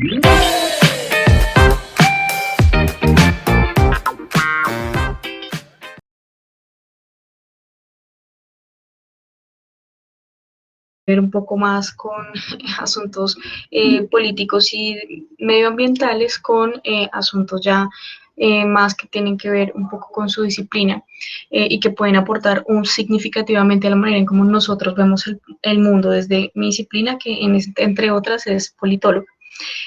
Ver un poco más con asuntos políticos y medioambientales con asuntos ya más que tienen que ver un poco con su disciplina y que pueden aportar significativamente a la manera en cómo nosotros vemos el mundo desde mi disciplina, que entre otras es politólogo.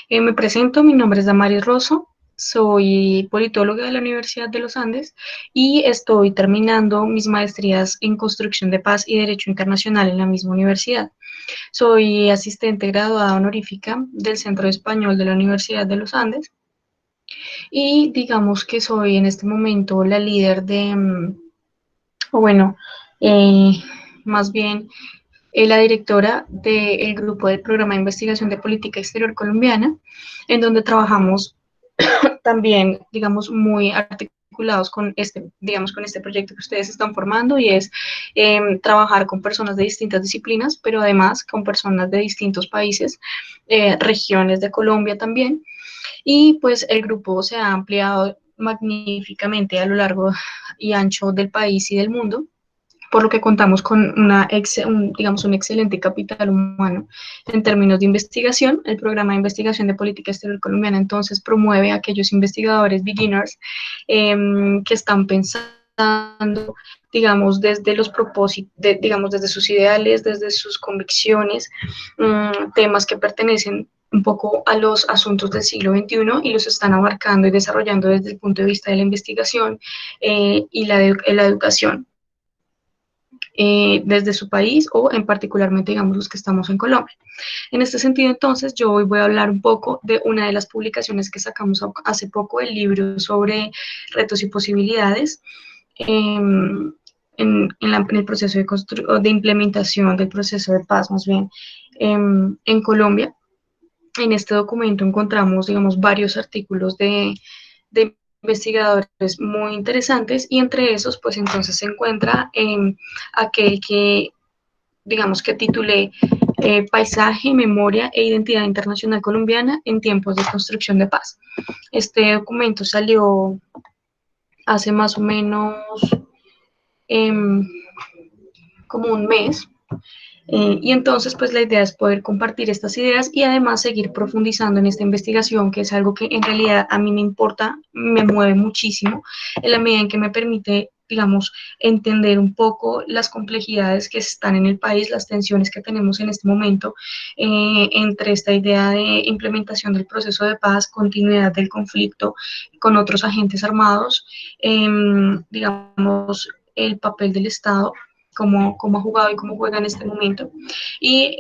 Me presento, mi nombre es Damaris Rosso, soy politóloga de la Universidad de los Andes y estoy terminando mis maestrías en construcción de paz y derecho internacional en la misma universidad. Soy asistente graduada honorífica del Centro Español de la Universidad de los Andes y digamos que soy en este momento la líder de, o bueno, eh, más bien la directora del grupo del programa de investigación de política exterior colombiana, en donde trabajamos también, digamos, muy articulados con digamos, con este proyecto que ustedes están formando y es trabajar con personas de distintas disciplinas, pero además con personas de distintos países, regiones de Colombia también. Y pues el grupo se ha ampliado magníficamente a lo largo y ancho del país y del mundo, por lo que contamos con digamos, un excelente capital humano en términos de investigación. El programa de investigación de política exterior colombiana entonces promueve a aquellos investigadores beginners que están pensando, digamos, desde los propósitos, digamos, desde sus ideales, desde sus convicciones, temas que pertenecen un poco a los asuntos del siglo XXI y los están abarcando y desarrollando desde el punto de vista de la investigación y la educación desde su país o en particularmente, digamos, los que estamos en Colombia. En este sentido, entonces, yo hoy voy a hablar un poco de una de las publicaciones que sacamos hace poco, el libro sobre retos y posibilidades en el proceso de implementación del proceso de paz, más bien, en Colombia. En este documento encontramos, digamos, varios artículos de investigadores muy interesantes y entre esos, pues entonces se encuentra aquel que, digamos, que titulé Paisaje, Memoria e Identidad Internacional Colombiana en tiempos de construcción de paz. Este documento salió hace más o menos eh, como un mes. Y entonces, pues la idea es poder compartir estas ideas y además seguir profundizando en esta investigación, que es algo que en realidad a mí me importa, me mueve muchísimo, en la medida en que me permite, digamos, entender un poco las complejidades que están en el país, las tensiones que tenemos en este momento entre esta idea de implementación del proceso de paz, continuidad del conflicto con otros agentes armados, digamos, el papel del Estado cómo ha jugado y cómo juega en este momento. Y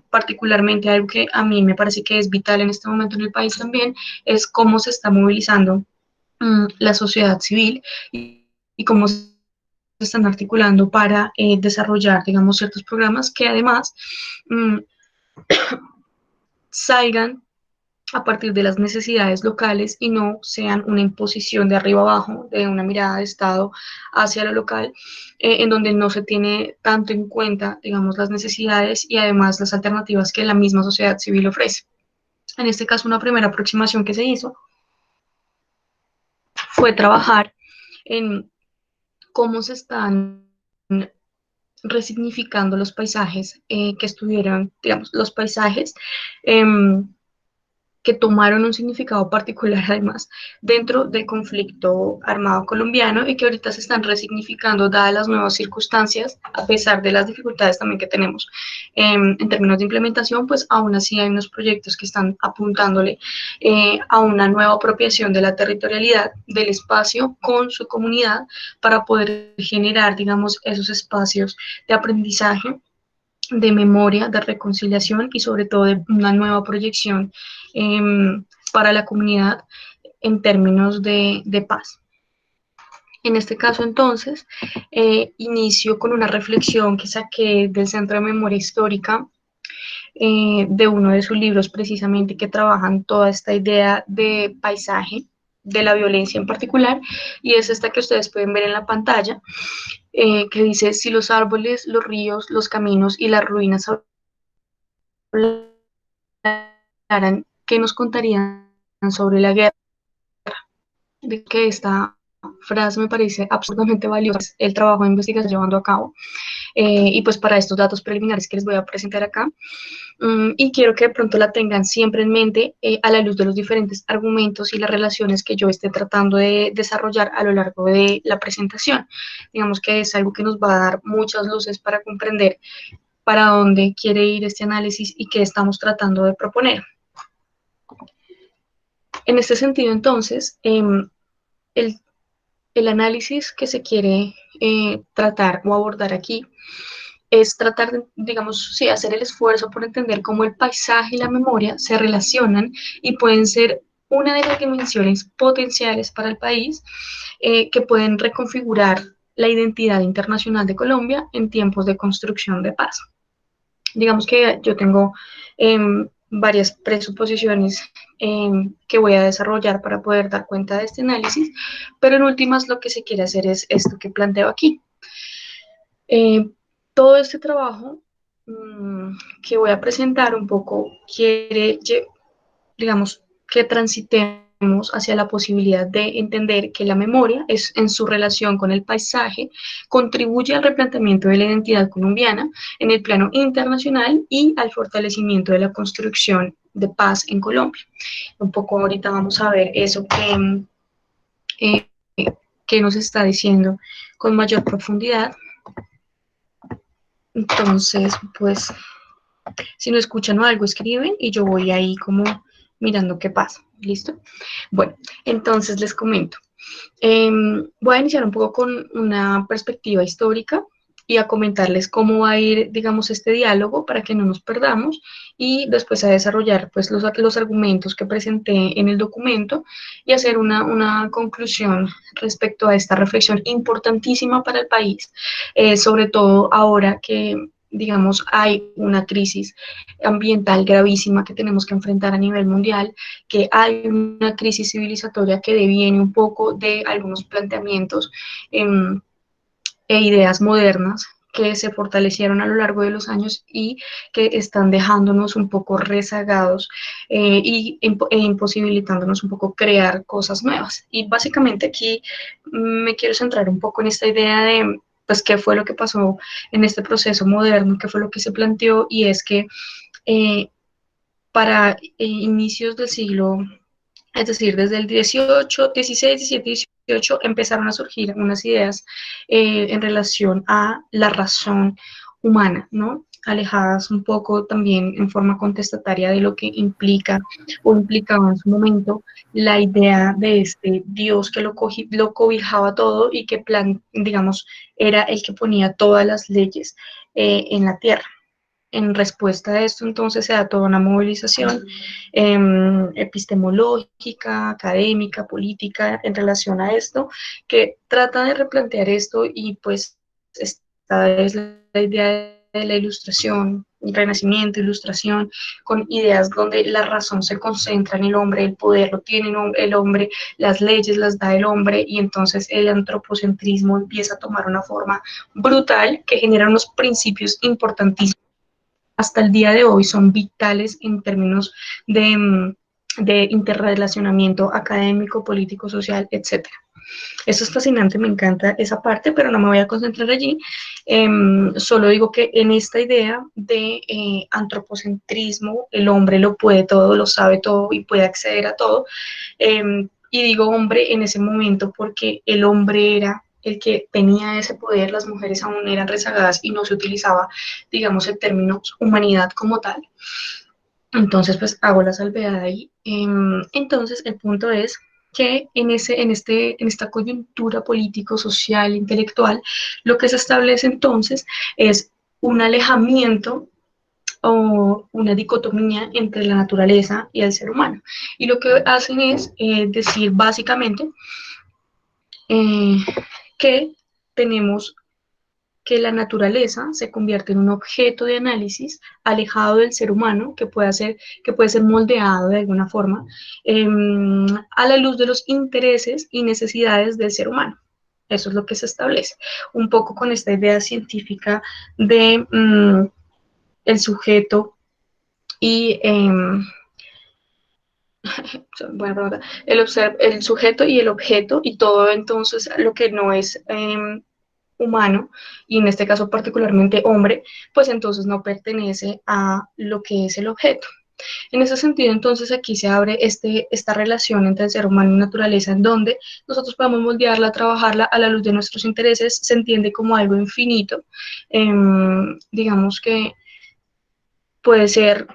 particularmente algo que a mí me parece que es vital en este momento en el país también es cómo se está movilizando la sociedad civil y cómo se están articulando para desarrollar, digamos, ciertos programas que además salgan a partir de las necesidades locales y no sean una imposición de arriba abajo, de una mirada de Estado hacia lo local, en donde no se tiene tanto en cuenta, digamos, las necesidades y además las alternativas que la misma sociedad civil ofrece. En este caso, una primera aproximación que se hizo fue trabajar en cómo se están resignificando los paisajes que estuvieron, digamos, los paisajes eh, que tomaron un significado particular además dentro del conflicto armado colombiano y que ahorita se están resignificando dadas las nuevas circunstancias, a pesar de las dificultades también que tenemos en términos de implementación, pues aún así hay unos proyectos que están apuntándole a una nueva apropiación de la territorialidad del espacio con su comunidad para poder generar, digamos, esos espacios de aprendizaje, de memoria, de reconciliación y sobre todo de una nueva proyección eh, para la comunidad en términos de paz. En este caso, entonces, inicio con una reflexión que saqué del Centro de Memoria Histórica, de uno de sus libros precisamente que trabajan toda esta idea de paisaje, de la violencia en particular, y es esta que ustedes pueden ver en la pantalla, que dice, si los árboles, los ríos, los caminos y las ruinas hablaran, ¿qué nos contarían sobre la guerra? De que esta frase me parece absurdamente valiosa, el trabajo de investigación llevando a cabo. Y pues para estos datos preliminares que les voy a presentar acá, y quiero que de pronto la tengan siempre en mente a la luz de los diferentes argumentos y las relaciones que yo esté tratando de desarrollar a lo largo de la presentación. Digamos que es algo que nos va a dar muchas luces para comprender para dónde quiere ir este análisis y qué estamos tratando de proponer. En este sentido, entonces, el, el análisis que se quiere tratar o abordar aquí es tratar de, digamos, sí, hacer el esfuerzo por entender cómo el paisaje y la memoria se relacionan y pueden ser una de las dimensiones potenciales para el país que pueden reconfigurar la identidad internacional de Colombia en tiempos de construcción de paz. Digamos que yo tengo varias presuposiciones que voy a desarrollar para poder dar cuenta de este análisis, pero en últimas lo que se quiere hacer es esto que planteo aquí. Todo este trabajo que voy a presentar un poco quiere, digamos, que transitemos hacia la posibilidad de entender que la memoria es en su relación con el paisaje, contribuye al replanteamiento de la identidad colombiana en el plano internacional y al fortalecimiento de la construcción de paz en Colombia. Un poco ahorita vamos a ver eso que nos está diciendo con mayor profundidad. Entonces, pues, si no escuchan o algo, escriben y yo voy ahí como mirando qué pasa. ¿Listo? Bueno, entonces les comento. Voy a iniciar un poco con una perspectiva histórica y a comentarles cómo va a ir, digamos, este diálogo para que no nos perdamos y después a desarrollar pues los argumentos que presenté en el documento y hacer una conclusión respecto a esta reflexión importantísima para el país, sobre todo ahora que digamos, hay una crisis ambiental gravísima que tenemos que enfrentar a nivel mundial, que hay una crisis civilizatoria que deviene un poco de algunos planteamientos e ideas modernas que se fortalecieron a lo largo de los años y que están dejándonos un poco rezagados e imposibilitándonos un poco crear cosas nuevas. Y básicamente aquí me quiero centrar un poco en esta idea de pues qué fue lo que pasó en este proceso moderno, qué fue lo que se planteó, y es que eh, para inicios del siglo, es decir, desde el 18, 16, 17, 18, empezaron a surgir unas ideas en relación a la razón humana, ¿no? Alejadas un poco también en forma contestataria de lo que implica o implicaba en su momento la idea de este Dios que lo cobijaba todo y que, digamos, era el que ponía todas las leyes en la tierra. En respuesta a esto, entonces, se da toda una movilización epistemológica, académica, política en relación a esto, que trata de replantear esto y pues esta es la idea de la ilustración, el renacimiento, ilustración, con ideas donde la razón se concentra en el hombre, el poder lo tiene el hombre, las leyes las da el hombre, y entonces el antropocentrismo empieza a tomar una forma brutal que genera unos principios importantísimos hasta el día de hoy son vitales en términos de interrelacionamiento académico, político, social, etc. Eso es fascinante, me encanta esa parte, pero no me voy a concentrar allí. Solo digo que en esta idea de antropocentrismo, el hombre lo puede todo, lo sabe todo y puede acceder a todo. Y digo hombre en ese momento porque el hombre era el que tenía ese poder, las mujeres aún eran rezagadas y no se utilizaba, digamos, el término humanidad como tal. Entonces, pues hago la salvedad ahí. Entonces, el punto es que en esta coyuntura político, social, intelectual, lo que se establece entonces es un alejamiento o una dicotomía entre la naturaleza y el ser humano. Y lo que hacen es decir básicamente eh, que tenemos que la naturaleza se convierte en un objeto de análisis alejado del ser humano que puede ser moldeado de alguna forma a la luz de los intereses y necesidades del ser humano. Eso es lo que se establece. Un poco con esta idea científica de el sujeto y buena pregunta, el sujeto y el objeto y todo entonces lo que no es humano, y en este caso particularmente hombre, pues entonces no pertenece a lo que es el objeto. En ese sentido, entonces, aquí se abre esta relación entre el ser humano y naturaleza, en donde nosotros podemos moldearla, trabajarla a la luz de nuestros intereses, se entiende como algo infinito. Digamos que puede ser,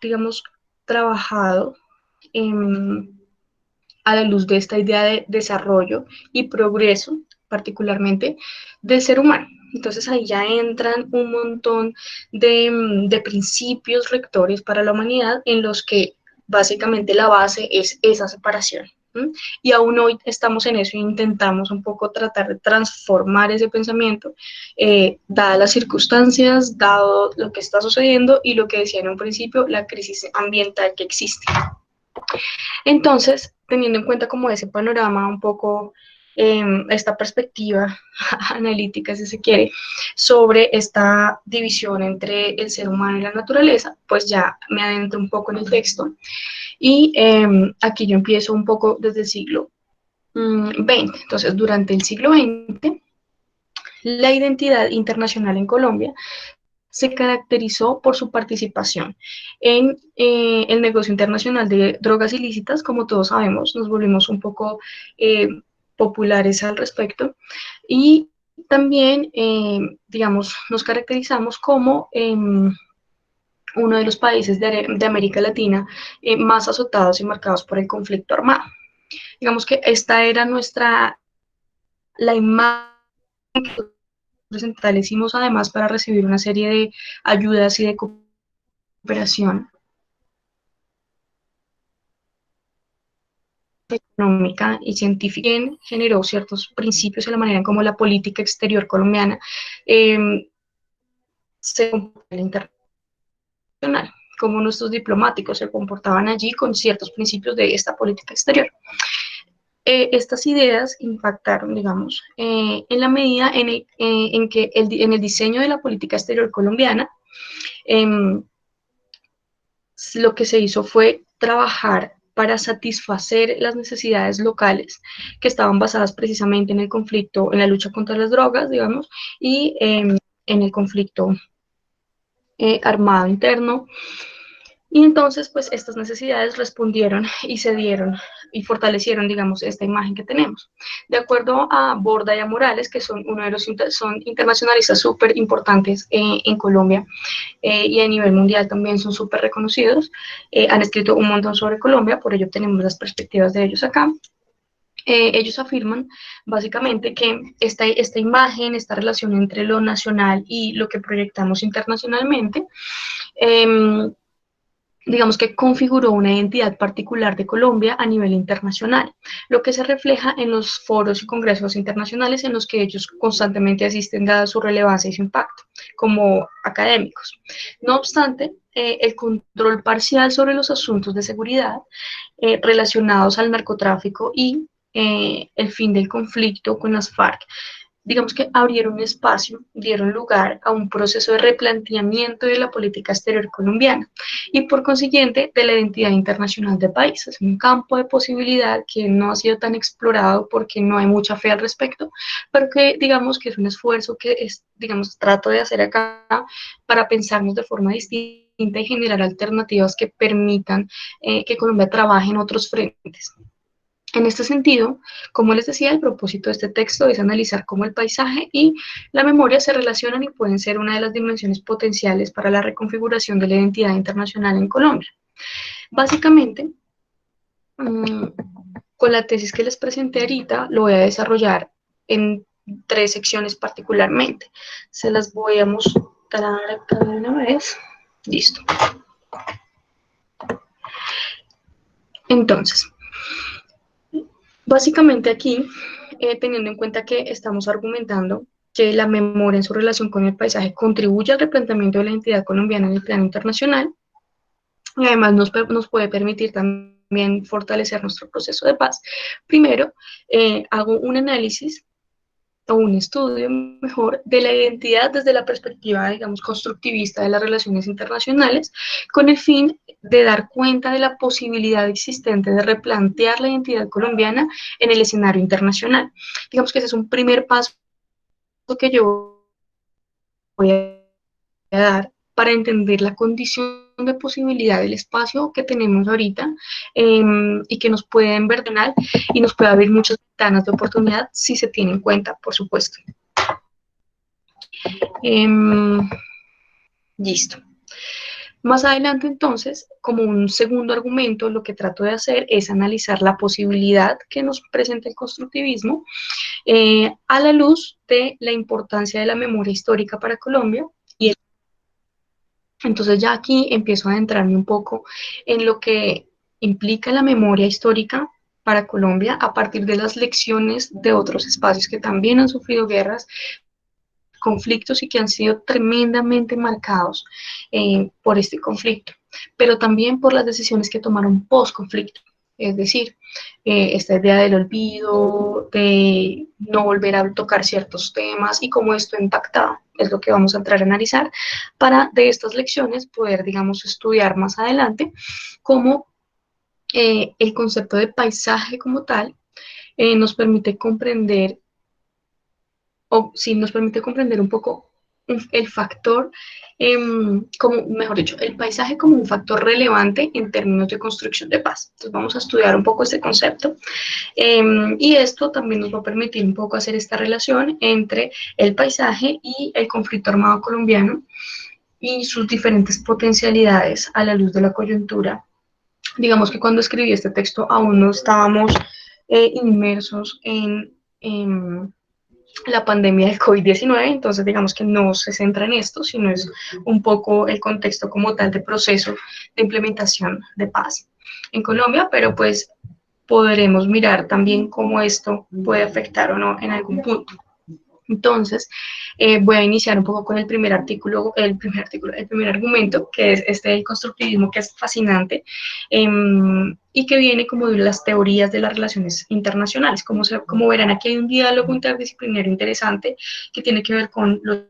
digamos, trabajado a la luz de esta idea de desarrollo y progreso, particularmente del ser humano. Entonces ahí ya entran un montón de principios rectores para la humanidad en los que básicamente la base es esa separación. ¿Sí? Y aún hoy estamos en eso e intentamos un poco tratar de transformar ese pensamiento, dadas las circunstancias, dado lo que está sucediendo y lo que decía en un principio, la crisis ambiental que existe. Entonces, teniendo en cuenta como ese panorama un poco, esta perspectiva analítica, si se quiere, sobre esta división entre el ser humano y la naturaleza, pues ya me adentro un poco en el texto y aquí yo empiezo un poco desde el siglo XX. Entonces, durante el siglo XX, la identidad internacional en Colombia se caracterizó por su participación en el negocio internacional de drogas ilícitas. Como todos sabemos, nos volvimos un poco populares al respecto y también, digamos, nos caracterizamos como uno de los países de América Latina más azotados y marcados por el conflicto armado. Digamos que esta era la imagen que hicimos además para recibir una serie de ayudas y de cooperación económica y científica, generó ciertos principios en la manera en cómo la política exterior colombiana se comporta internacional, cómo nuestros diplomáticos se comportaban allí con ciertos principios de esta política exterior. Estas ideas impactaron, digamos, en la medida en que en el diseño de la política exterior colombiana, lo que se hizo fue trabajar para satisfacer las necesidades locales que estaban basadas precisamente en el conflicto, en la lucha contra las drogas, digamos, y en el conflicto armado interno. Y entonces, pues estas necesidades respondieron y se dieron y fortalecieron, digamos, esta imagen que tenemos. De acuerdo a Borda y a Morales, que son uno de los son internacionalistas súper importantes en Colombia, y a nivel mundial también son súper reconocidos, han escrito un montón sobre Colombia, por ello tenemos las perspectivas de ellos acá. Ellos afirman básicamente que esta imagen, esta relación entre lo nacional y lo que proyectamos internacionalmente, digamos que configuró una identidad particular de Colombia a nivel internacional, lo que se refleja en los foros y congresos internacionales en los que ellos constantemente asisten dada su relevancia y su impacto como académicos. No obstante, el control parcial sobre los asuntos de seguridad relacionados al narcotráfico y el fin del conflicto con las FARC, digamos que abrieron espacio, dieron lugar a un proceso de replanteamiento de la política exterior colombiana y por consiguiente de la identidad internacional del país. Es un campo de posibilidad que no ha sido tan explorado porque no hay mucha fe al respecto, pero que digamos que es un esfuerzo que es, digamos, trato de hacer acá para pensarnos de forma distinta y generar alternativas que permitan que Colombia trabaje en otros frentes. En este sentido, como les decía, el propósito de este texto es analizar cómo el paisaje y la memoria se relacionan y pueden ser una de las dimensiones potenciales para la reconfiguración de la identidad internacional en Colombia. Básicamente, con la tesis que les presenté ahorita, lo voy a desarrollar en 3 secciones particularmente. Se las voy a mostrar acá de una vez. Listo. Entonces, básicamente aquí, teniendo en cuenta que estamos argumentando que la memoria en su relación con el paisaje contribuye al replanteamiento de la identidad colombiana en el plano internacional y además nos puede permitir también fortalecer nuestro proceso de paz. Primero, hago un análisis o un estudio mejor de la identidad desde la perspectiva, digamos, constructivista de las relaciones internacionales, con el fin de dar cuenta de la posibilidad existente de replantear la identidad colombiana en el escenario internacional. Digamos que ese es un primer paso que yo voy a dar para entender la condición de posibilidad del espacio que tenemos ahorita y que nos puede enverdenar y nos puede abrir muchas ventanas de oportunidad si se tiene en cuenta, por supuesto. Listo. Más adelante, entonces, como un segundo argumento, lo que trato de hacer es analizar la posibilidad que nos presenta el constructivismo a la luz de la importancia de la memoria histórica para Colombia. Y entonces ya aquí empiezo a adentrarme un poco en lo que implica la memoria histórica para Colombia a partir de las lecciones de otros espacios que también han sufrido guerras, conflictos y que han sido tremendamente marcados por este conflicto, pero también por las decisiones que tomaron post-conflicto. Es decir, esta idea del olvido, de no volver a tocar ciertos temas y cómo esto impactaba, es lo que vamos a entrar a analizar para de estas lecciones poder, digamos, estudiar más adelante cómo el concepto de paisaje como tal nos permite comprender o sí nos permite comprender un poco el factor, como, mejor dicho, el paisaje como un factor relevante en términos de construcción de paz. Entonces vamos a estudiar un poco este concepto y esto también nos va a permitir un poco hacer esta relación entre el paisaje y el conflicto armado colombiano y sus diferentes potencialidades a la luz de la coyuntura. Digamos que cuando escribí este texto aún no estábamos inmersos en la pandemia del COVID-19, entonces digamos que no se centra en esto, sino es un poco el contexto como tal de proceso de implementación de paz en Colombia, pero pues podremos mirar también cómo esto puede afectar o no en algún punto. Entonces, voy a iniciar un poco con el primer argumento, que es este del constructivismo, que es fascinante y que viene como de las teorías de las relaciones internacionales. Como verán, aquí hay un diálogo interdisciplinario interesante que tiene que ver con los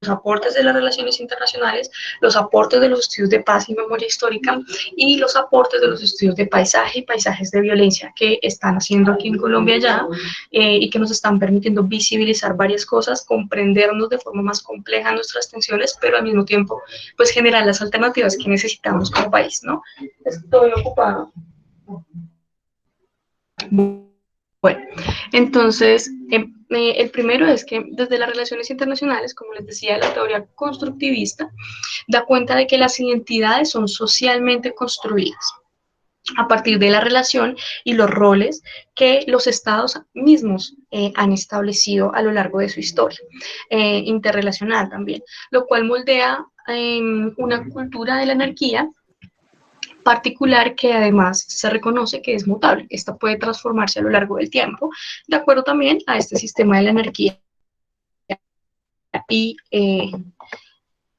aportes de las relaciones internacionales, los aportes de los estudios de paz y memoria histórica y los aportes de los estudios de paisaje y paisajes de violencia que están haciendo aquí en Colombia ya y que nos están permitiendo visibilizar varias cosas, comprendernos de forma más compleja nuestras tensiones, pero al mismo tiempo pues generar las alternativas que necesitamos como país, ¿no? Estoy ocupada. Bueno, entonces, el primero es que desde las relaciones internacionales, como les decía, la teoría constructivista da cuenta de que las identidades son socialmente construidas a partir de la relación y los roles que los estados mismos han establecido a lo largo de su historia, interrelacional también, lo cual moldea una cultura de la anarquía particular que además se reconoce que es mutable. Esta puede transformarse a lo largo del tiempo, de acuerdo también a este sistema de la anarquía y,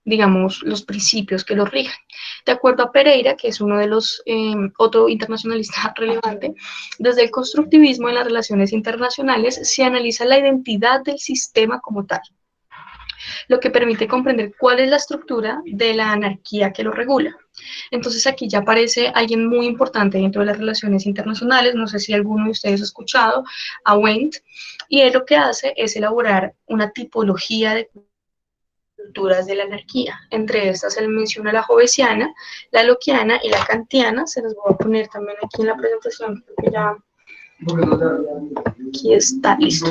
digamos, los principios que lo rigen. De acuerdo a Pereira, que es uno de los, otro internacionalista relevante, desde el constructivismo en las relaciones internacionales se analiza la identidad del sistema como tal, lo que permite comprender cuál es la estructura de la anarquía que lo regula. Entonces aquí ya aparece alguien muy importante dentro de las relaciones internacionales, no sé si alguno de ustedes ha escuchado, a Wendt, y él lo que hace es elaborar una tipología de culturas de la anarquía. Entre estas se menciona la jovesiana, la lockeana y la kantiana, se los voy a poner también aquí en la presentación, porque ya aquí está, listo.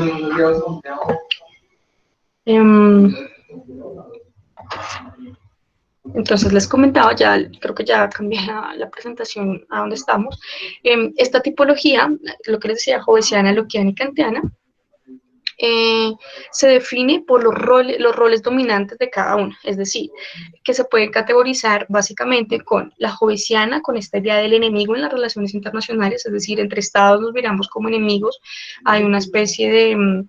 Entonces les comentaba, ya creo que ya cambié la presentación a donde estamos. Esta tipología, lo que les decía, jovesiana, lockeana y kantiana, se define por los roles dominantes de cada una, es decir, que se puede categorizar básicamente con la jovesiana, con esta idea del enemigo en las relaciones internacionales, es decir, entre estados nos miramos como enemigos, hay una especie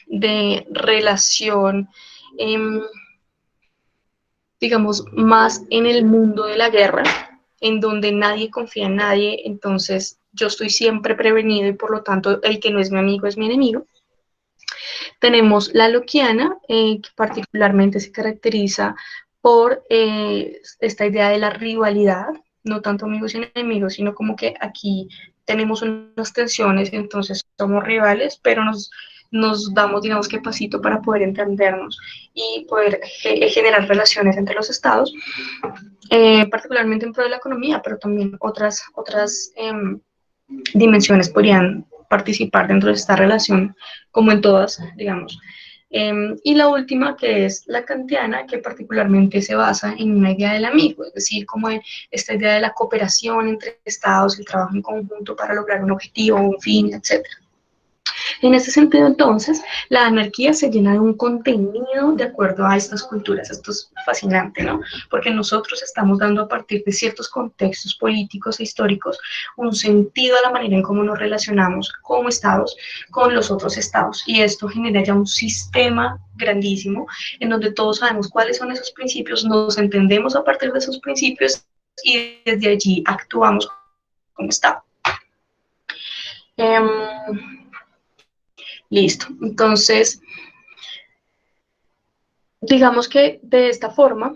de relación, digamos, más en el mundo de la guerra, en donde nadie confía en nadie, entonces yo estoy siempre prevenido y por lo tanto el que no es mi amigo es mi enemigo. Tenemos la Lockeana, que particularmente se caracteriza por esta idea de la rivalidad, no tanto amigos y enemigos, sino como que aquí tenemos unas tensiones, entonces somos rivales, pero nos damos, digamos que pasito para poder entendernos y poder generar relaciones entre los estados, particularmente en pro de la economía, pero también otras dimensiones podrían participar dentro de esta relación, como en todas, digamos. Y la última, que es la kantiana, que particularmente se basa en una idea del amigo, es decir, como esta idea de la cooperación entre estados, el trabajo en conjunto para lograr un objetivo, un fin, etcétera. En ese sentido, entonces, la anarquía se llena de un contenido de acuerdo a estas culturas. Esto es fascinante, ¿no? Porque nosotros estamos dando a partir de ciertos contextos políticos e históricos un sentido a la manera en cómo nos relacionamos como estados con los otros estados. Y esto genera ya un sistema grandísimo en donde todos sabemos cuáles son esos principios, nos entendemos a partir de esos principios y desde allí actuamos como estado. Listo. Entonces, digamos que de esta forma,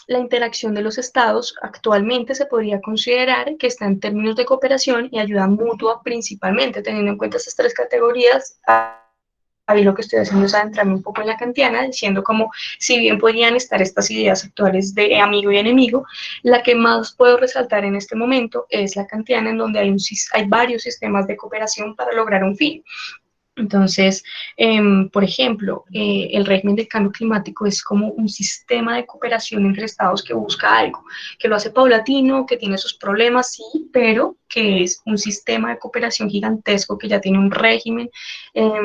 la interacción de los estados actualmente se podría considerar que está en términos de cooperación y ayuda mutua principalmente, teniendo en cuenta estas tres categorías. Ahí lo que estoy haciendo es adentrarme un poco en la kantiana, diciendo como si bien podrían estar estas ideas actuales de amigo y enemigo, la que más puedo resaltar en este momento es la kantiana, en donde hay varios sistemas de cooperación para lograr un fin. Entonces, por ejemplo, el régimen de cambio climático es como un sistema de cooperación entre estados que busca algo, que lo hace paulatino, que tiene sus problemas, sí, pero que es un sistema de cooperación gigantesco que ya tiene un régimen,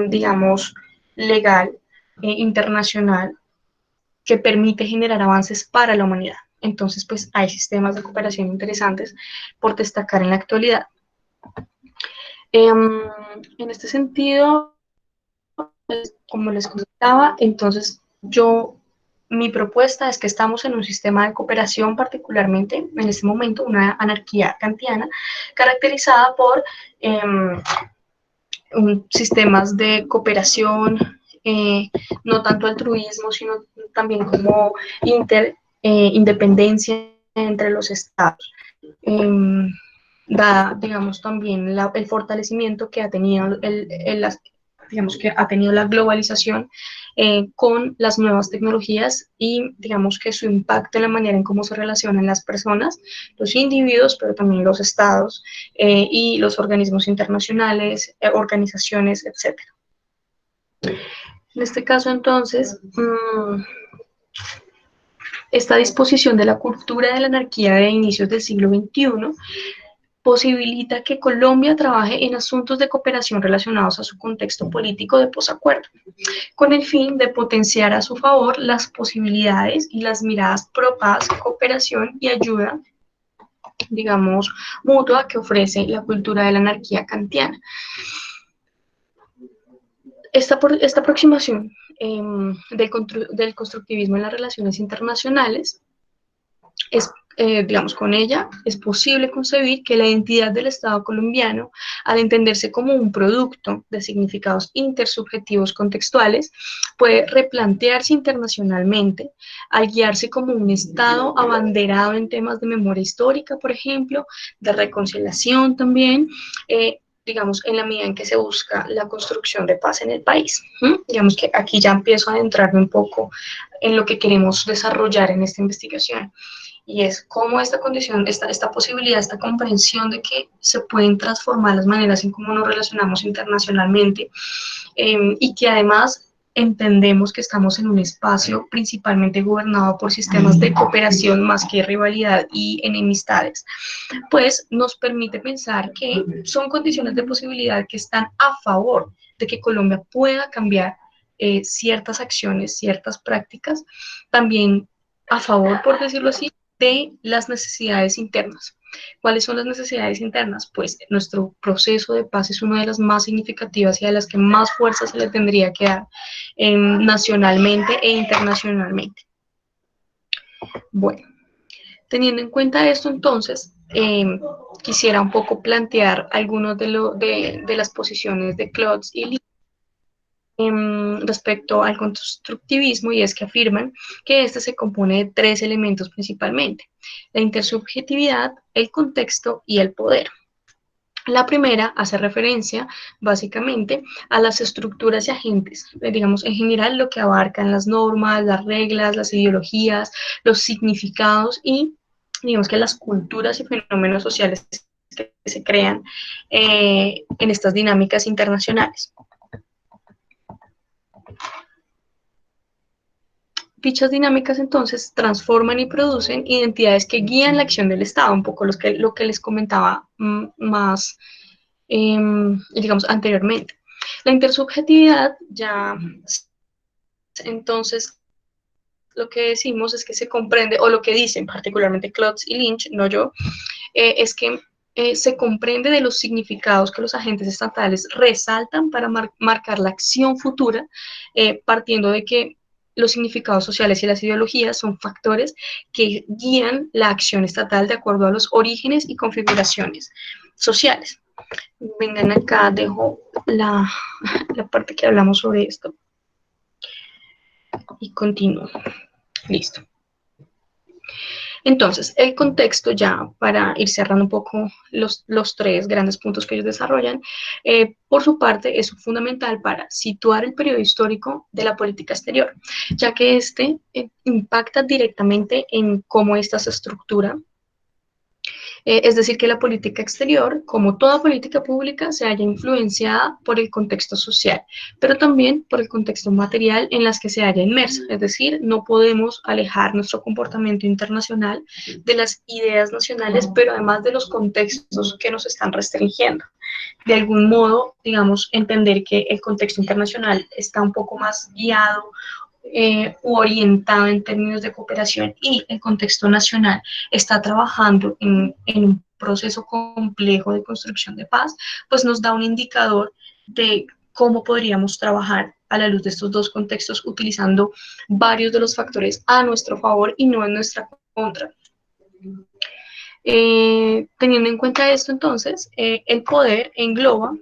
digamos, legal, internacional, que permite generar avances para la humanidad. Entonces, pues hay sistemas de cooperación interesantes por destacar en la actualidad. En este sentido, como les comentaba, entonces mi propuesta es que estamos en un sistema de cooperación, particularmente en este momento, una anarquía kantiana, caracterizada por sistemas de cooperación, no tanto altruismo, sino también como independencia entre los estados. Da, digamos, también el fortalecimiento que ha tenido digamos que ha tenido la globalización con las nuevas tecnologías y digamos que su impacto en la manera en cómo se relacionan las personas, los individuos, pero también los estados y los organismos internacionales, organizaciones, etc. En este caso, entonces, esta disposición de la cultura de la anarquía de inicios del siglo XXI posibilita que Colombia trabaje en asuntos de cooperación relacionados a su contexto político de posacuerdo, con el fin de potenciar a su favor las posibilidades y las miradas pro paz, cooperación y ayuda, digamos, mutua que ofrece la cultura de la anarquía kantiana. Esta aproximación del constructivismo en las relaciones internacionales es, digamos, con ella es posible concebir que la identidad del Estado colombiano, al entenderse como un producto de significados intersubjetivos contextuales, puede replantearse internacionalmente al guiarse como un Estado abanderado en temas de memoria histórica, por ejemplo, de reconciliación también, digamos, en la medida en que se busca la construcción de paz en el país. Digamos que aquí ya empiezo a adentrarme un poco en lo que queremos desarrollar en esta investigación. Y es cómo esta condición, esta posibilidad, esta comprensión de que se pueden transformar las maneras en cómo nos relacionamos internacionalmente y que además entendemos que estamos en un espacio principalmente gobernado por sistemas de cooperación más que rivalidad y enemistades, pues nos permite pensar que son condiciones de posibilidad que están a favor de que Colombia pueda cambiar ciertas acciones, ciertas prácticas, también a favor, por decirlo así, de las necesidades internas. ¿Cuáles son las necesidades internas? Pues nuestro proceso de paz es una de las más significativas y a las que más fuerza se le tendría que dar nacionalmente e internacionalmente. Bueno, teniendo en cuenta esto, entonces, quisiera un poco plantear algunos de las posiciones de Klotz y Lee respecto al constructivismo, y es que afirman que este se compone de tres elementos principalmente: la intersubjetividad, el contexto y el poder. La primera hace referencia básicamente a las estructuras y agentes, digamos en general lo que abarcan las normas, las reglas, las ideologías, los significados y digamos que las culturas y fenómenos sociales que se crean en estas dinámicas internacionales. Dichas dinámicas entonces transforman y producen identidades que guían la acción del Estado, un poco lo que les comentaba más, digamos, anteriormente. La intersubjetividad ya, entonces, lo que decimos es que se comprende, o lo que dicen particularmente Klotz y Lynch, no yo, es que se comprende de los significados que los agentes estatales resaltan para marcar la acción futura, partiendo de que los significados sociales y las ideologías son factores que guían la acción estatal de acuerdo a los orígenes y configuraciones sociales. Vengan acá, dejo la parte que hablamos sobre esto y continúo. Listo. Entonces, el contexto ya para ir cerrando un poco los tres grandes puntos que ellos desarrollan, por su parte es fundamental para situar el periodo histórico de la política exterior, ya que este impacta directamente en cómo ésta se estructura. Es decir, que la política exterior, como toda política pública, se haya influenciada por el contexto social, pero también por el contexto material en las que se haya inmersa. Es decir, no podemos alejar nuestro comportamiento internacional de las ideas nacionales, pero además de los contextos que nos están restringiendo. De algún modo, digamos, entender que el contexto internacional está un poco más guiado u orientado en términos de cooperación, y el contexto nacional está trabajando en un proceso complejo de construcción de paz, pues nos da un indicador de cómo podríamos trabajar a la luz de estos dos contextos, utilizando varios de los factores a nuestro favor y no en nuestra contra. Teniendo en cuenta esto, entonces, el poder engloba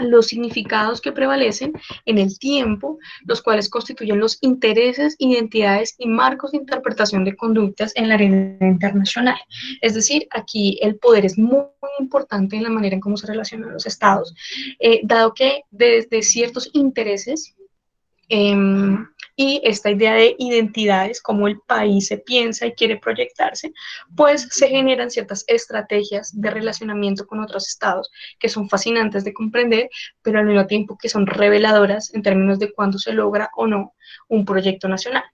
los significados que prevalecen en el tiempo, los cuales constituyen los intereses, identidades y marcos de interpretación de conductas en la arena internacional. Es decir, aquí el poder es muy, muy importante en la manera en cómo se relacionan los estados, dado que desde ciertos intereses eh, y esta idea de identidades, cómo el país se piensa y quiere proyectarse, pues se generan ciertas estrategias de relacionamiento con otros estados que son fascinantes de comprender, pero al mismo tiempo que son reveladoras en términos de cuándo se logra o no un proyecto nacional.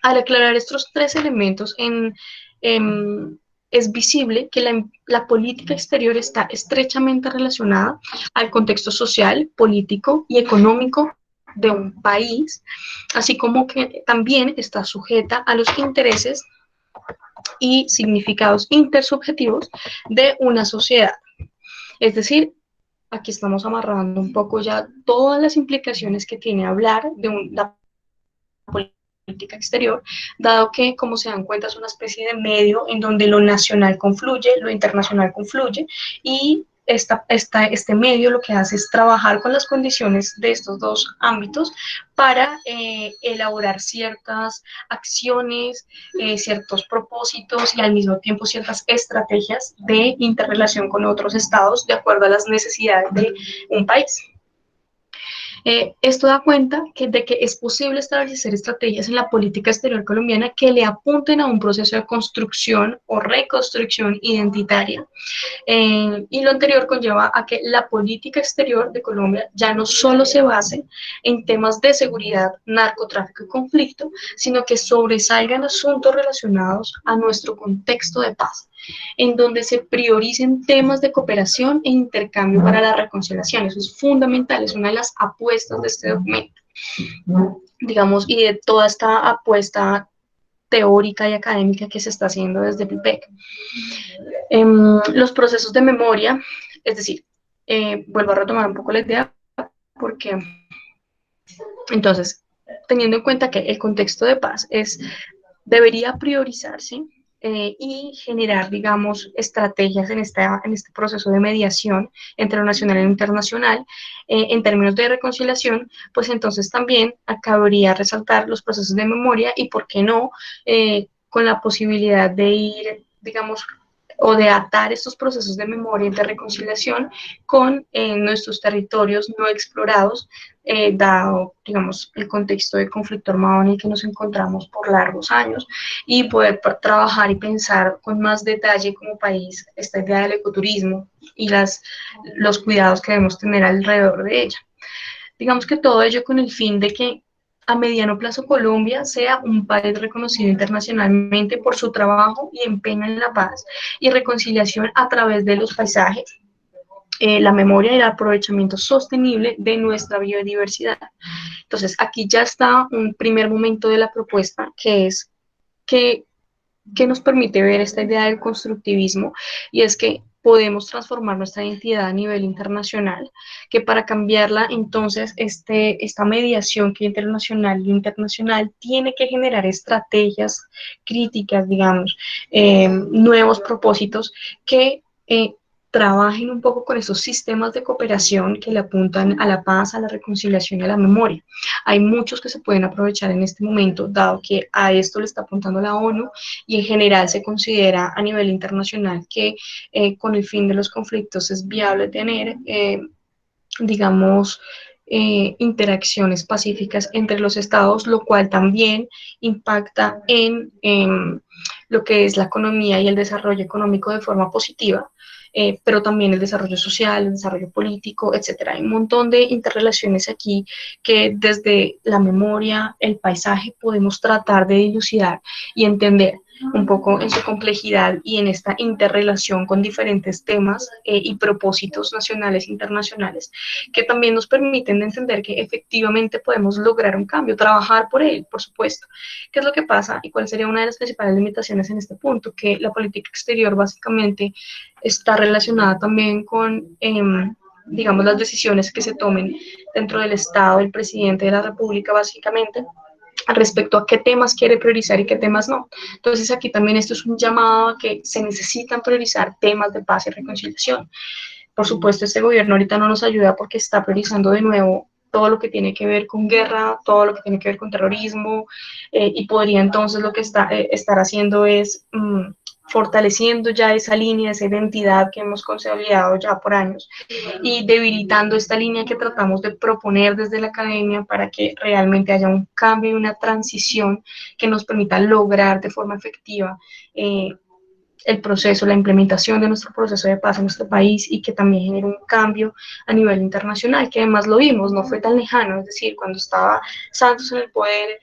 Al aclarar estos tres elementos, es visible que la política exterior está estrechamente relacionada al contexto social, político y económico de un país, así como que también está sujeta a los intereses y significados intersubjetivos de una sociedad. Es decir, aquí estamos amarrando un poco ya todas las implicaciones que tiene hablar de la política exterior, dado que, como se dan cuenta, es una especie de medio en donde lo nacional confluye, lo internacional confluye, y este medio lo que hace es trabajar con las condiciones de estos dos ámbitos para elaborar ciertas acciones, ciertos propósitos y al mismo tiempo ciertas estrategias de interrelación con otros estados de acuerdo a las necesidades de un país. Esto da cuenta de que es posible establecer estrategias en la política exterior colombiana que le apunten a un proceso de construcción o reconstrucción identitaria. Y lo anterior conlleva a que la política exterior de Colombia ya no solo se base en temas de seguridad, narcotráfico y conflicto, sino que sobresalgan asuntos relacionados a nuestro contexto de paz, en donde se prioricen temas de cooperación e intercambio para la reconciliación. Eso es fundamental, es una de las apuestas de este documento, digamos, y de toda esta apuesta teórica y académica que se está haciendo desde el PIPEC. Los procesos de memoria, es decir, vuelvo a retomar un poco la idea, porque entonces, teniendo en cuenta que el contexto de paz debería priorizarse y generar, digamos, estrategias en este proceso de mediación entre lo nacional e lo internacional. En términos de reconciliación, pues entonces también acabaría resaltar los procesos de memoria y, ¿por qué no?, con la posibilidad de ir, digamos, o de atar estos procesos de memoria y de reconciliación con nuestros territorios no explorados, dado, digamos, el contexto de conflicto armado en el que nos encontramos por largos años, y poder trabajar y pensar con más detalle como país esta idea del ecoturismo y los cuidados que debemos tener alrededor de ella. Digamos que todo ello con el fin de que a mediano plazo Colombia sea un país reconocido internacionalmente por su trabajo y empeño en la paz y reconciliación a través de los paisajes, la memoria y el aprovechamiento sostenible de nuestra biodiversidad. Entonces, aquí ya está un primer momento de la propuesta, que es que nos permite ver esta idea del constructivismo, y es que podemos transformar nuestra identidad a nivel internacional, que para cambiarla, entonces, esta mediación que internacional y internacional tiene que generar estrategias críticas, digamos, nuevos propósitos que trabajen un poco con esos sistemas de cooperación que le apuntan a la paz, a la reconciliación y a la memoria. Hay muchos que se pueden aprovechar en este momento, dado que a esto le está apuntando la ONU, y en general se considera a nivel internacional que con el fin de los conflictos es viable tener, digamos, interacciones pacíficas entre los estados, lo cual también impacta en lo que es la economía y el desarrollo económico de forma positiva, pero también el desarrollo social, el desarrollo político, etcétera. Hay un montón de interrelaciones aquí que desde la memoria, el paisaje, podemos tratar de dilucidar y entender un poco en su complejidad y en esta interrelación con diferentes temas y propósitos nacionales e internacionales, que también nos permiten entender que efectivamente podemos lograr un cambio, trabajar por él, por supuesto. ¿Qué es lo que pasa y cuál sería una de las principales limitaciones en este punto? Que la política exterior básicamente está relacionada también con, digamos, las decisiones que se tomen dentro del Estado, el presidente de la República, básicamente, respecto a qué temas quiere priorizar y qué temas no. Entonces aquí también esto es un llamado a que se necesitan priorizar temas de paz y reconciliación. Por supuesto, este gobierno ahorita no nos ayuda porque está priorizando de nuevo todo lo que tiene que ver con guerra, todo lo que tiene que ver con terrorismo, y podría entonces lo que estar haciendo es fortaleciendo ya esa línea, esa identidad que hemos consolidado ya por años, y debilitando esta línea que tratamos de proponer desde la academia para que realmente haya un cambio y una transición que nos permita lograr de forma efectiva el proceso, la implementación de nuestro proceso de paz en nuestro país, y que también genere un cambio a nivel internacional, que además lo vimos, no fue tan lejano. Es decir, cuando estaba Santos en el poder,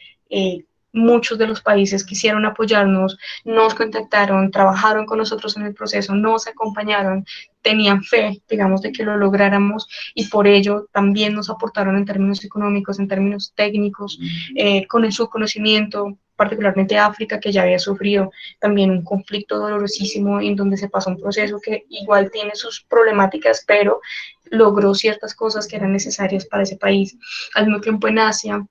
muchos de los países quisieron apoyarnos, nos contactaron, trabajaron con nosotros en el proceso, nos acompañaron, tenían fe, digamos, de que lo lográramos, y por ello también nos aportaron en términos económicos, en términos técnicos, con su conocimiento, particularmente África, que ya había sufrido también un conflicto dolorosísimo en donde se pasó un proceso que igual tiene sus problemáticas, pero logró ciertas cosas que eran necesarias para ese país. Al mismo tiempo en Asia,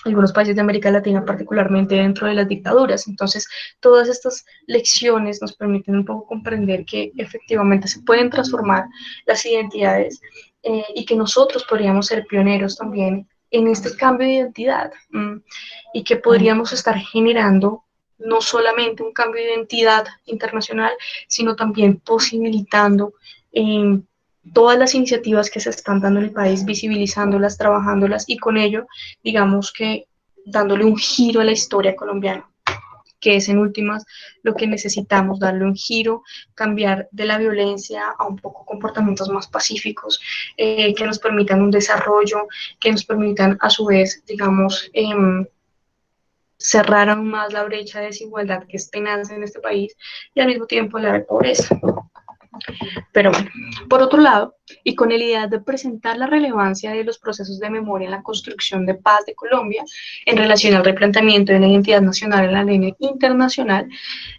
algunos países de América Latina, particularmente dentro de las dictaduras. Entonces, todas estas lecciones nos permiten un poco comprender que efectivamente se pueden transformar las identidades, y que nosotros podríamos ser pioneros también en este cambio de identidad, y que podríamos estar generando no solamente un cambio de identidad internacional, sino también posibilitando todas las iniciativas que se están dando en el país, visibilizándolas, trabajándolas, y con ello, digamos que dándole un giro a la historia colombiana, que es en últimas lo que necesitamos, darle un giro, cambiar de la violencia a un poco comportamientos más pacíficos, que nos permitan un desarrollo, que nos permitan a su vez, digamos, cerrar aún más la brecha de desigualdad que es tenaz en este país, y al mismo tiempo la de pobreza. Pero bueno, por otro lado, y con la idea de presentar la relevancia de los procesos de memoria en la construcción de paz de Colombia en relación al replanteamiento de la identidad nacional en la línea internacional,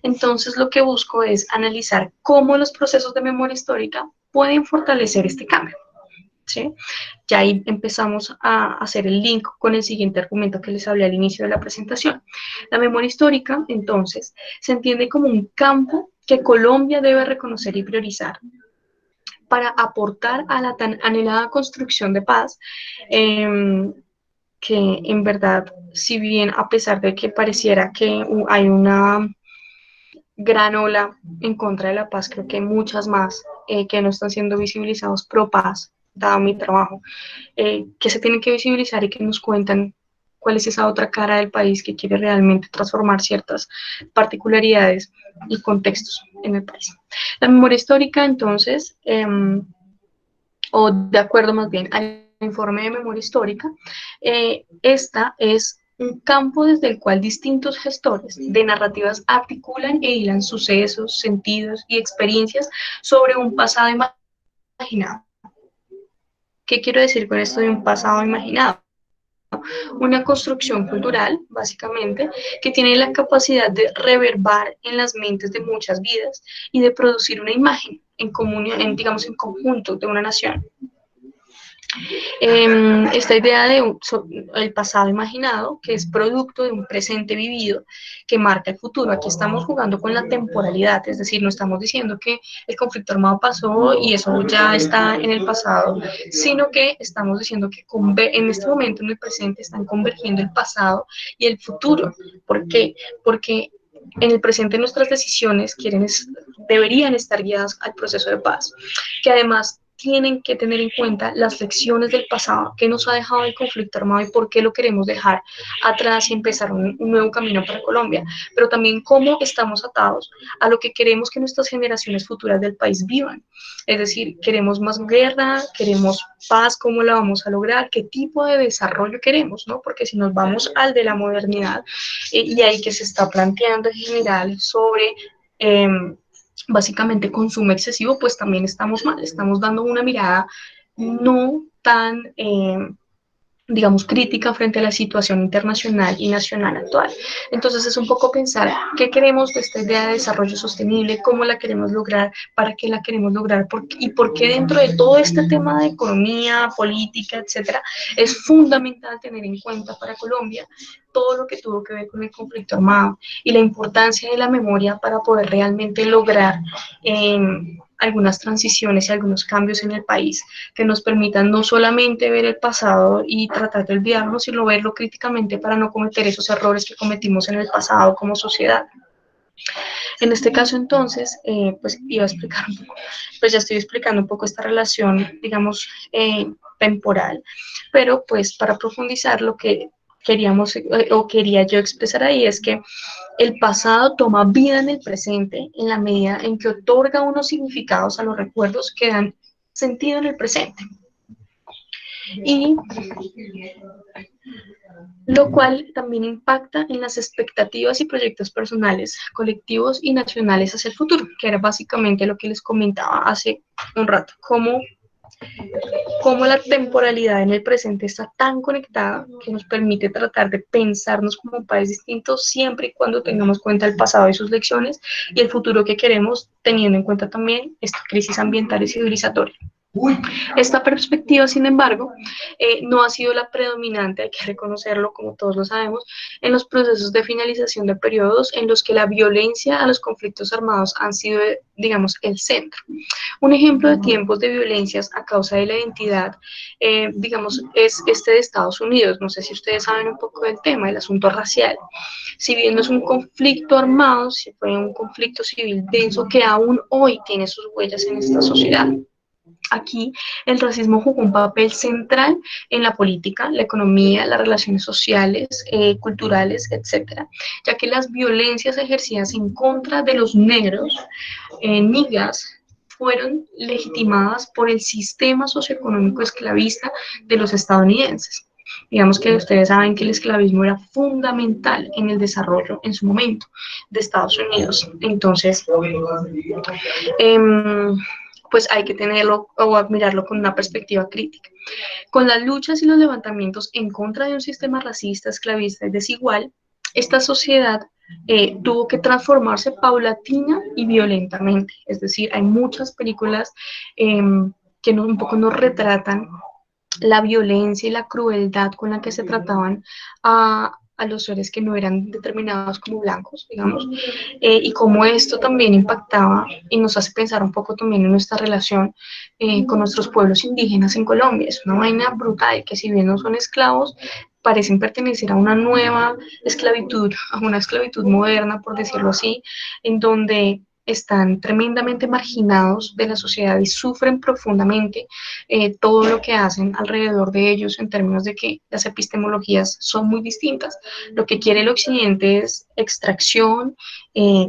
entonces lo que busco es analizar cómo los procesos de memoria histórica pueden fortalecer este cambio. ¿sí? Ya ahí empezamos a hacer el link con el siguiente argumento que les hablé al inicio de la presentación. La memoria histórica, entonces, se entiende como un campo que Colombia debe reconocer y priorizar para aportar a la tan anhelada construcción de paz, que en verdad, si bien a pesar de que pareciera que hay una gran ola en contra de la paz, creo que hay muchas más que no están siendo visibilizados pro paz, dado mi trabajo, que se tienen que visibilizar y que nos cuentan cuál es esa otra cara del país que quiere realmente transformar ciertas particularidades y contextos en el país. La memoria histórica, entonces, o de acuerdo más bien al informe de memoria histórica, esta es un campo desde el cual distintos gestores de narrativas articulan e hilan sucesos, sentidos y experiencias sobre un pasado imaginado. ¿Qué quiero decir con esto de un pasado imaginado? Una construcción cultural, básicamente, que tiene la capacidad de reverbar en las mentes de muchas vidas y de producir una imagen en comunión, digamos, en conjunto de una nación. Esta idea de el pasado imaginado, que es producto de un presente vivido que marca el futuro. Aquí estamos jugando con la temporalidad, es decir, no estamos diciendo que el conflicto armado pasó y eso ya está en el pasado, sino que estamos diciendo que en este momento, en el presente, están convergiendo el pasado y el futuro. ¿Por qué? Porque en el presente nuestras decisiones deberían estar guiadas al proceso de paz, que además tienen que tener en cuenta las lecciones del pasado, qué nos ha dejado el conflicto armado y por qué lo queremos dejar atrás y empezar un nuevo camino para Colombia, pero también cómo estamos atados a lo que queremos que nuestras generaciones futuras del país vivan. Es decir, queremos más guerra, queremos paz, cómo la vamos a lograr, qué tipo de desarrollo queremos, ¿no? Porque si nos vamos al de la modernidad, y ahí que se está planteando en general sobre básicamente consumo excesivo, pues también estamos mal, estamos dando una mirada no tan, digamos, crítica frente a la situación internacional y nacional actual. Entonces es un poco pensar qué queremos de esta idea de desarrollo sostenible, cómo la queremos lograr, para qué la queremos lograr y por qué dentro de todo este tema de economía, política, etcétera, es fundamental tener en cuenta para Colombia todo lo que tuvo que ver con el conflicto armado y la importancia de la memoria para poder realmente lograr algunas transiciones y algunos cambios en el país que nos permitan no solamente ver el pasado y tratar de olvidarlo, sino verlo críticamente para no cometer esos errores que cometimos en el pasado como sociedad. En este caso, entonces, pues iba a explicar un poco, pues ya estoy explicando un poco esta relación, digamos, temporal, pero pues para profundizar lo que queríamos o quería yo expresar ahí es que el pasado toma vida en el presente en la medida en que otorga unos significados a los recuerdos que dan sentido en el presente. Y lo cual también impacta en las expectativas y proyectos personales, colectivos y nacionales hacia el futuro, que era básicamente lo que les comentaba hace un rato, cómo la temporalidad en el presente está tan conectada que nos permite tratar de pensarnos como un país distinto siempre y cuando tengamos en cuenta el pasado y sus lecciones y el futuro que queremos, teniendo en cuenta también esta crisis ambiental y civilizatoria. Esta perspectiva, sin embargo, no ha sido la predominante, hay que reconocerlo, como todos lo sabemos, en los procesos de finalización de periodos en los que la violencia a los conflictos armados han sido, digamos, el centro. Un ejemplo de tiempos de violencias a causa de la identidad, digamos, es este de Estados Unidos. No sé si ustedes saben un poco del tema, el asunto racial. Si bien no es un conflicto armado, sí fue un conflicto civil denso que aún hoy tiene sus huellas en esta sociedad. Aquí el racismo jugó un papel central en la política, la economía, las relaciones sociales, culturales, etcétera, ya que las violencias ejercidas en contra de los negros, niggas, fueron legitimadas por el sistema socioeconómico esclavista de los estadounidenses. Digamos que ustedes saben que el esclavismo era fundamental en el desarrollo en su momento de Estados Unidos. Entonces, pues hay que tenerlo o admirarlo con una perspectiva crítica. Con las luchas y los levantamientos en contra de un sistema racista, esclavista y desigual, esta sociedad tuvo que transformarse paulatina y violentamente. Es decir, hay muchas películas que un poco nos retratan la violencia y la crueldad con la que se trataban a los seres que no eran determinados como blancos, digamos, y cómo esto también impactaba y nos hace pensar un poco también en nuestra relación con nuestros pueblos indígenas en Colombia. Es una vaina brutal que si bien no son esclavos, parecen pertenecer a una nueva esclavitud, a una esclavitud moderna, por decirlo así, en donde están tremendamente marginados de la sociedad y sufren profundamente todo lo que hacen alrededor de ellos en términos de que las epistemologías son muy distintas. Lo que quiere el occidente es extracción,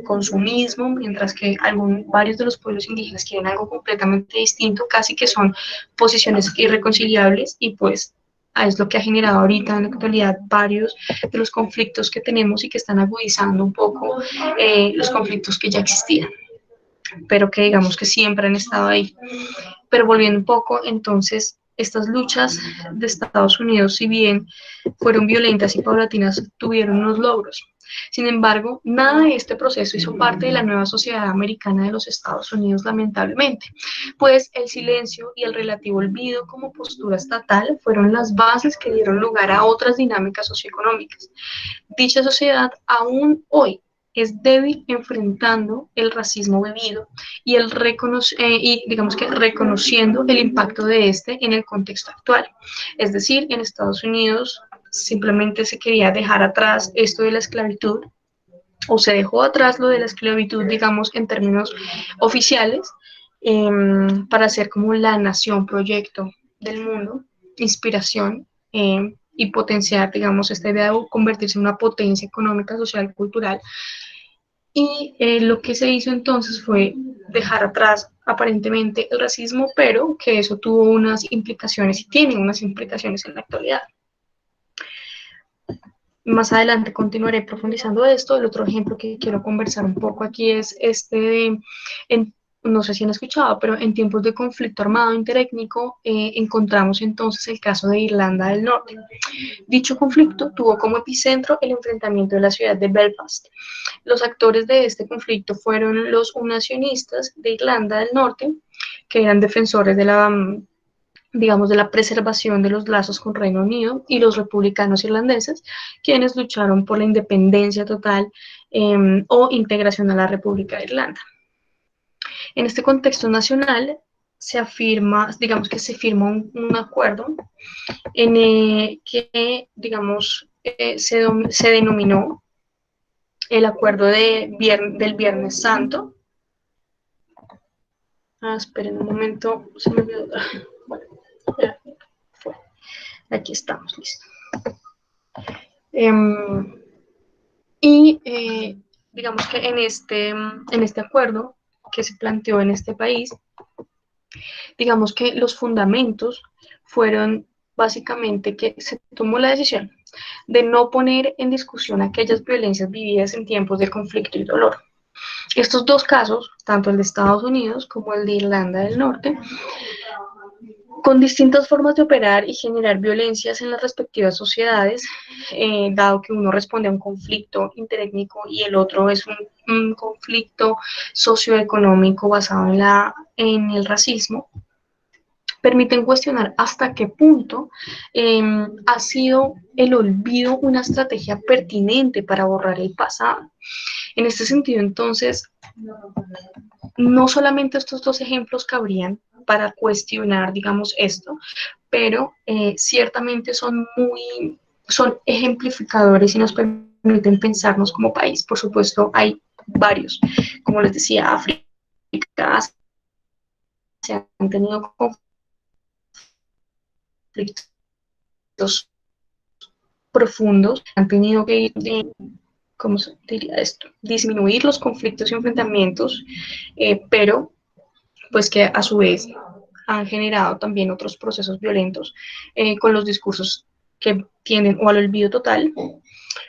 consumismo, mientras que varios de los pueblos indígenas quieren algo completamente distinto, casi que son posiciones irreconciliables y pues es lo que ha generado ahorita en la actualidad varios de los conflictos que tenemos y que están agudizando un poco los conflictos que ya existían, pero que digamos que siempre han estado ahí. Pero volviendo un poco, entonces, estas luchas de Estados Unidos, si bien fueron violentas y paulatinas, tuvieron unos logros. Sin embargo, nada de este proceso hizo parte de la nueva sociedad americana de los Estados Unidos, lamentablemente, pues el silencio y el relativo olvido como postura estatal fueron las bases que dieron lugar a otras dinámicas socioeconómicas. Dicha sociedad aún hoy es débil enfrentando el racismo vivido y, y digamos que reconociendo el impacto de este en el contexto actual. Es decir, en Estados Unidos simplemente se quería dejar atrás esto de la esclavitud, o se dejó atrás lo de la esclavitud, digamos, en términos oficiales, para ser como la nación proyecto del mundo, inspiración, y potenciar, digamos, esta idea de convertirse en una potencia económica, social, cultural. Y lo que se hizo entonces fue dejar atrás aparentemente el racismo, pero que eso tuvo unas implicaciones y tiene unas implicaciones en la actualidad. Más adelante continuaré profundizando esto. El otro ejemplo que quiero conversar un poco aquí es este de, no sé si han escuchado, pero en tiempos de conflicto armado interétnico encontramos entonces el caso de Irlanda del Norte. Dicho conflicto tuvo como epicentro el enfrentamiento de la ciudad de Belfast. Los actores de este conflicto fueron los unionistas de Irlanda del Norte, que eran defensores de la, digamos, de la preservación de los lazos con Reino Unido, y los republicanos irlandeses, quienes lucharon por la independencia total o integración a la República de Irlanda. En este contexto nacional se afirma, digamos que se firma un acuerdo en que, digamos, se denominó el acuerdo del Viernes Santo. Esperen un momento, se me olvidó. Bueno, ya fue. Aquí estamos, listo. Digamos que en este acuerdo que se planteó en este país, digamos que los fundamentos fueron básicamente que se tomó la decisión de no poner en discusión aquellas violencias vividas en tiempos de conflicto y dolor. Estos dos casos, tanto el de Estados Unidos como el de Irlanda del Norte, con distintas formas de operar y generar violencias en las respectivas sociedades, dado que uno responde a un conflicto interétnico y el otro es un conflicto socioeconómico basado en el racismo, permiten cuestionar hasta qué punto ha sido el olvido una estrategia pertinente para borrar el pasado. En este sentido, entonces, no solamente estos dos ejemplos cabrían para cuestionar, digamos, esto, pero ciertamente son ejemplificadores y nos permiten pensarnos como país. Por supuesto, hay varios, como les decía, África, se han tenido conflictos profundos, han tenido que ir, ¿cómo se diría esto? Disminuir los conflictos y enfrentamientos, pero pues que a su vez han generado también otros procesos violentos con los discursos que tienden o al olvido total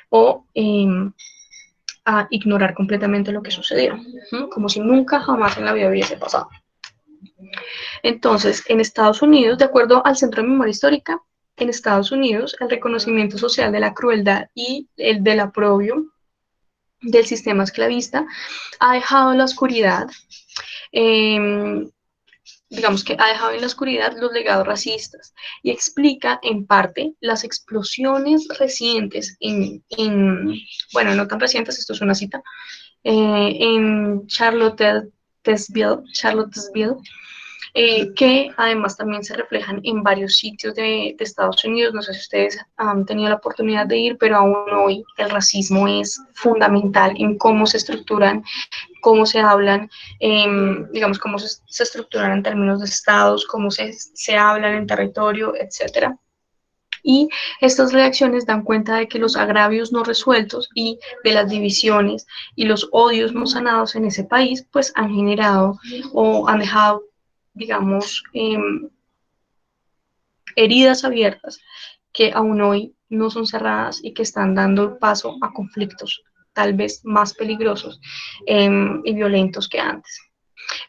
o a ignorar completamente lo que sucedió, como si nunca jamás en la vida hubiese pasado. Entonces, en Estados Unidos, de acuerdo al Centro de Memoria Histórica, en Estados Unidos, el reconocimiento social de la crueldad y el del aprobio del sistema esclavista ha dejado en la oscuridad digamos que ha dejado en la oscuridad los legados racistas y explica en parte las explosiones recientes bueno, no tan recientes, esto es una cita, en Charlottesville, que además también se reflejan en varios sitios de Estados Unidos. No sé si ustedes han tenido la oportunidad de ir, pero aún hoy el racismo es fundamental en cómo se estructuran, cómo se hablan, digamos, cómo se estructuran en términos de estados, cómo se hablan en territorio, etcétera. Y estas reacciones dan cuenta de que los agravios no resueltos y de las divisiones y los odios no sanados en ese país, pues han generado o han dejado, digamos, heridas abiertas que aún hoy no son cerradas y que están dando paso a conflictos tal vez más peligrosos y violentos que antes.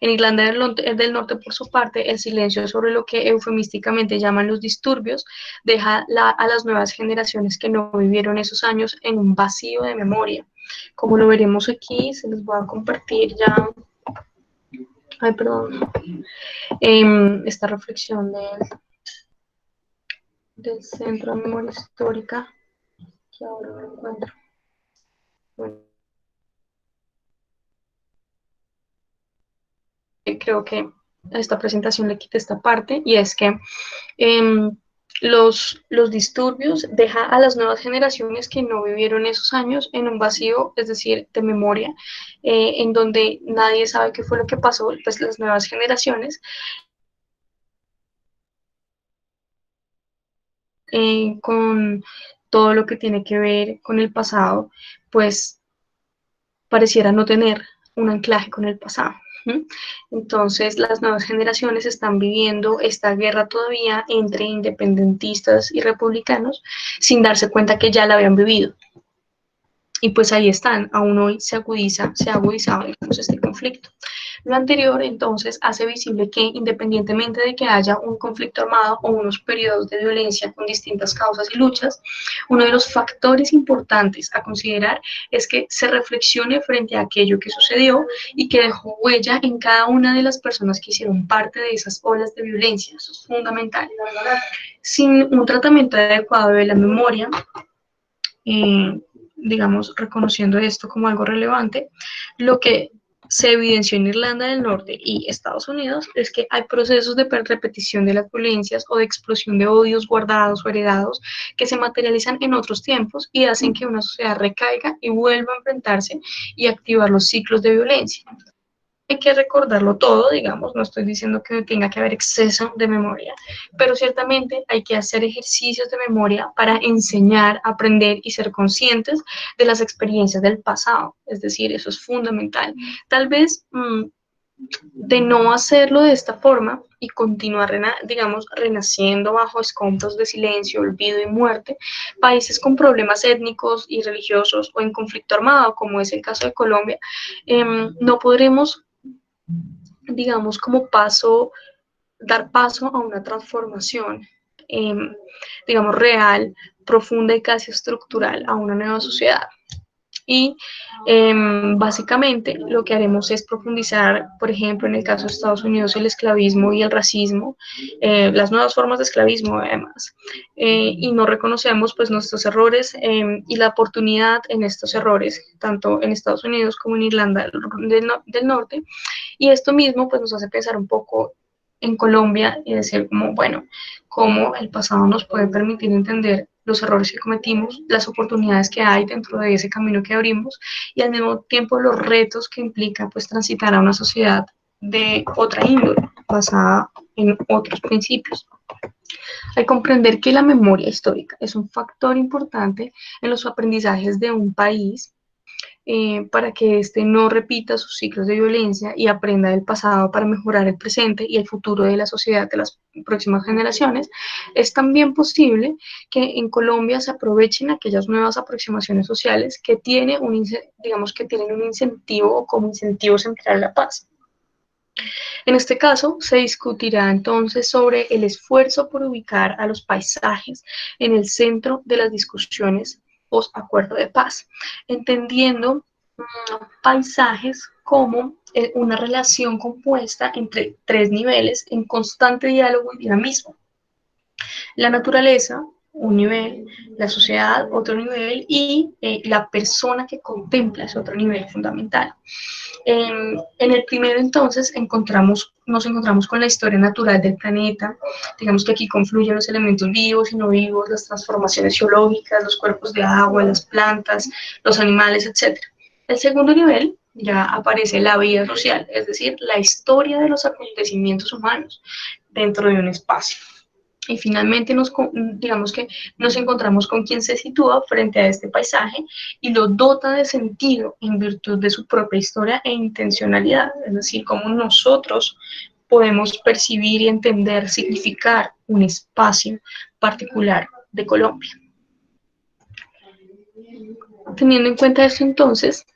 En Irlanda del Norte, por su parte, el silencio sobre lo que eufemísticamente llaman los disturbios deja a las nuevas generaciones que no vivieron esos años en un vacío de memoria. Como lo veremos aquí, se los voy a compartir ya. Ay, perdón. Esta reflexión del Centro de Memoria Histórica, que ahora no encuentro. Bueno, creo que a esta presentación le quité esta parte, y es que eh, los disturbios deja a las nuevas generaciones que no vivieron esos años en un vacío, es decir, de memoria, en donde nadie sabe qué fue lo que pasó. Pues las nuevas generaciones, con todo lo que tiene que ver con el pasado, pues pareciera no tener un anclaje con el pasado. Entonces, las nuevas generaciones están viviendo esta guerra todavía entre independentistas y republicanos sin darse cuenta que ya la habían vivido. Y pues ahí están, aún hoy se ha agudizado digamos, este conflicto. Lo anterior, entonces, hace visible que independientemente de que haya un conflicto armado o unos periodos de violencia con distintas causas y luchas, uno de los factores importantes a considerar es que se reflexione frente a aquello que sucedió y que dejó huella en cada una de las personas que hicieron parte de esas olas de violencia. Eso es fundamental. Sin un tratamiento adecuado de la memoria, digamos, reconociendo esto como algo relevante, lo que se evidenció en Irlanda del Norte y Estados Unidos es que hay procesos de repetición de las violencias o de explosión de odios guardados o heredados que se materializan en otros tiempos y hacen que una sociedad recaiga y vuelva a enfrentarse y activar los ciclos de violencia. Hay que recordarlo todo, digamos, no estoy diciendo que tenga que haber exceso de memoria, pero ciertamente hay que hacer ejercicios de memoria para enseñar, aprender y ser conscientes de las experiencias del pasado, es decir, eso es fundamental. Tal vez de no hacerlo de esta forma y continuar, digamos, renaciendo bajo escombros de silencio, olvido y muerte, países con problemas étnicos y religiosos o en conflicto armado, como es el caso de Colombia, no podremos, digamos, dar paso a una transformación, eh, digamos, real, profunda y casi estructural a una nueva sociedad. Y básicamente lo que haremos es profundizar, por ejemplo, en el caso de Estados Unidos, el esclavismo y el racismo, las nuevas formas de esclavismo además, y no reconocemos pues nuestros errores y la oportunidad en estos errores, tanto en Estados Unidos como en Irlanda del Norte, y esto mismo pues nos hace pensar un poco en Colombia y decir como, bueno, cómo el pasado nos puede permitir entender los errores que cometimos, las oportunidades que hay dentro de ese camino que abrimos y al mismo tiempo los retos que implica pues transitar a una sociedad de otra índole, basada en otros principios. Hay que comprender que la memoria histórica es un factor importante en los aprendizajes de un país, para que éste no repita sus ciclos de violencia y aprenda del pasado para mejorar el presente y el futuro de la sociedad de las próximas generaciones. Es también posible que en Colombia se aprovechen aquellas nuevas aproximaciones sociales que digamos que tienen un incentivo o como incentivo central la paz. En este caso, se discutirá entonces sobre el esfuerzo por ubicar a los paisajes en el centro de las discusiones post-acuerdo de paz, entendiendo paisajes como una relación compuesta entre tres niveles en constante diálogo y dinamismo. La naturaleza, un nivel, la sociedad, otro nivel, y la persona que contempla es otro nivel fundamental. En el primero, entonces, nos encontramos con la historia natural del planeta. Digamos que aquí confluyen los elementos vivos y no vivos, las transformaciones geológicas, los cuerpos de agua, las plantas, los animales, etc. El segundo nivel ya aparece la vida social, es decir, la historia de los acontecimientos humanos dentro de un espacio. Y finalmente digamos que nos encontramos con quien se sitúa frente a este paisaje y lo dota de sentido en virtud de su propia historia e intencionalidad, es decir, cómo nosotros podemos percibir y entender, significar un espacio particular de Colombia. Teniendo en cuenta esto, entonces,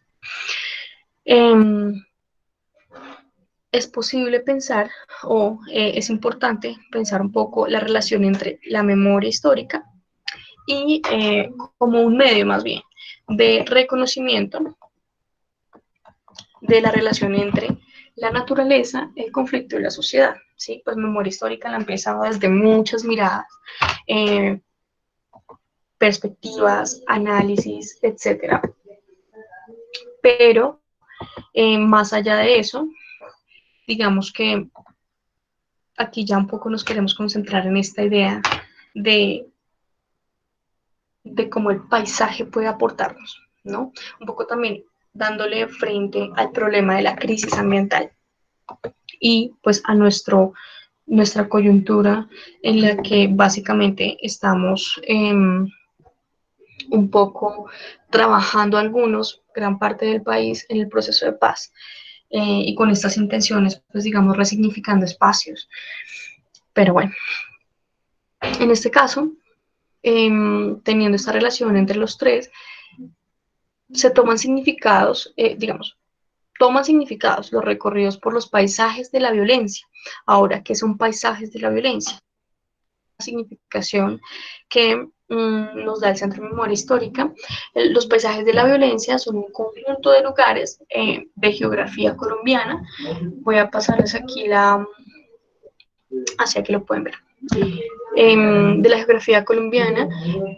es posible pensar, o es importante pensar un poco la relación entre la memoria histórica y como un medio más bien de reconocimiento de la relación entre la naturaleza, el conflicto y la sociedad. ¿Sí? Pues memoria histórica la han pensado desde muchas miradas, eh, perspectivas, análisis, etcétera. Pero más allá de eso, digamos que aquí ya un poco nos queremos concentrar en esta idea de cómo el paisaje puede aportarnos, ¿no? Un poco también dándole frente al problema de la crisis ambiental y pues a nuestra coyuntura en la que básicamente estamos un poco trabajando algunos, gran parte del país, en el proceso de paz y con estas intenciones, pues digamos, resignificando espacios. Pero bueno, en este caso, teniendo esta relación entre los tres, se toman significados, digamos, toman significados los recorridos por los paisajes de la violencia. Ahora, ¿qué son paisajes de la violencia? La significación que nos da el Centro de Memoria Histórica. Los paisajes de la violencia son un conjunto de lugares de geografía colombiana. Voy a pasarles aquí hacia que lo pueden ver. De la geografía colombiana,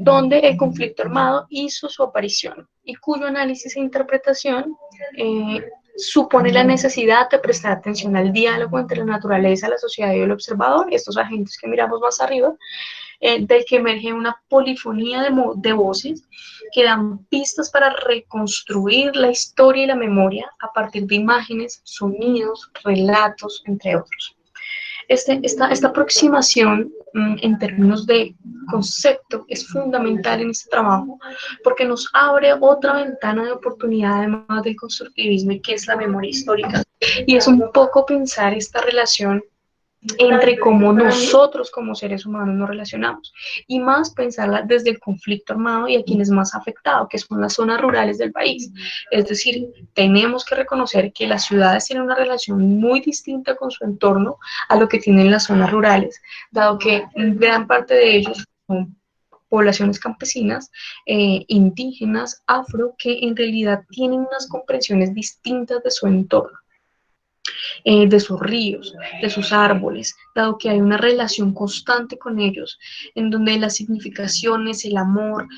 donde el conflicto armado hizo su aparición y cuyo análisis e interpretación supone la necesidad de prestar atención al diálogo entre la naturaleza, la sociedad y el observador, estos agentes que miramos más arriba, del que emerge una polifonía de voces que dan pistas para reconstruir la historia y la memoria a partir de imágenes, sonidos, relatos, entre otros. Esta aproximación en términos de concepto es fundamental en este trabajo porque nos abre otra ventana de oportunidad además del constructivismo y que es la memoria histórica. Y es un poco pensar esta relación entre cómo nosotros como seres humanos nos relacionamos y más pensarla desde el conflicto armado y a quienes más ha afectado, que son las zonas rurales del país. Es decir, tenemos que reconocer que las ciudades tienen una relación muy distinta con su entorno a lo que tienen las zonas rurales, dado que gran parte de ellos son poblaciones campesinas, indígenas, afro, que en realidad tienen unas comprensiones distintas de su entorno, de sus ríos, de sus árboles, dado que hay una relación constante con ellos, en donde las significaciones, el amor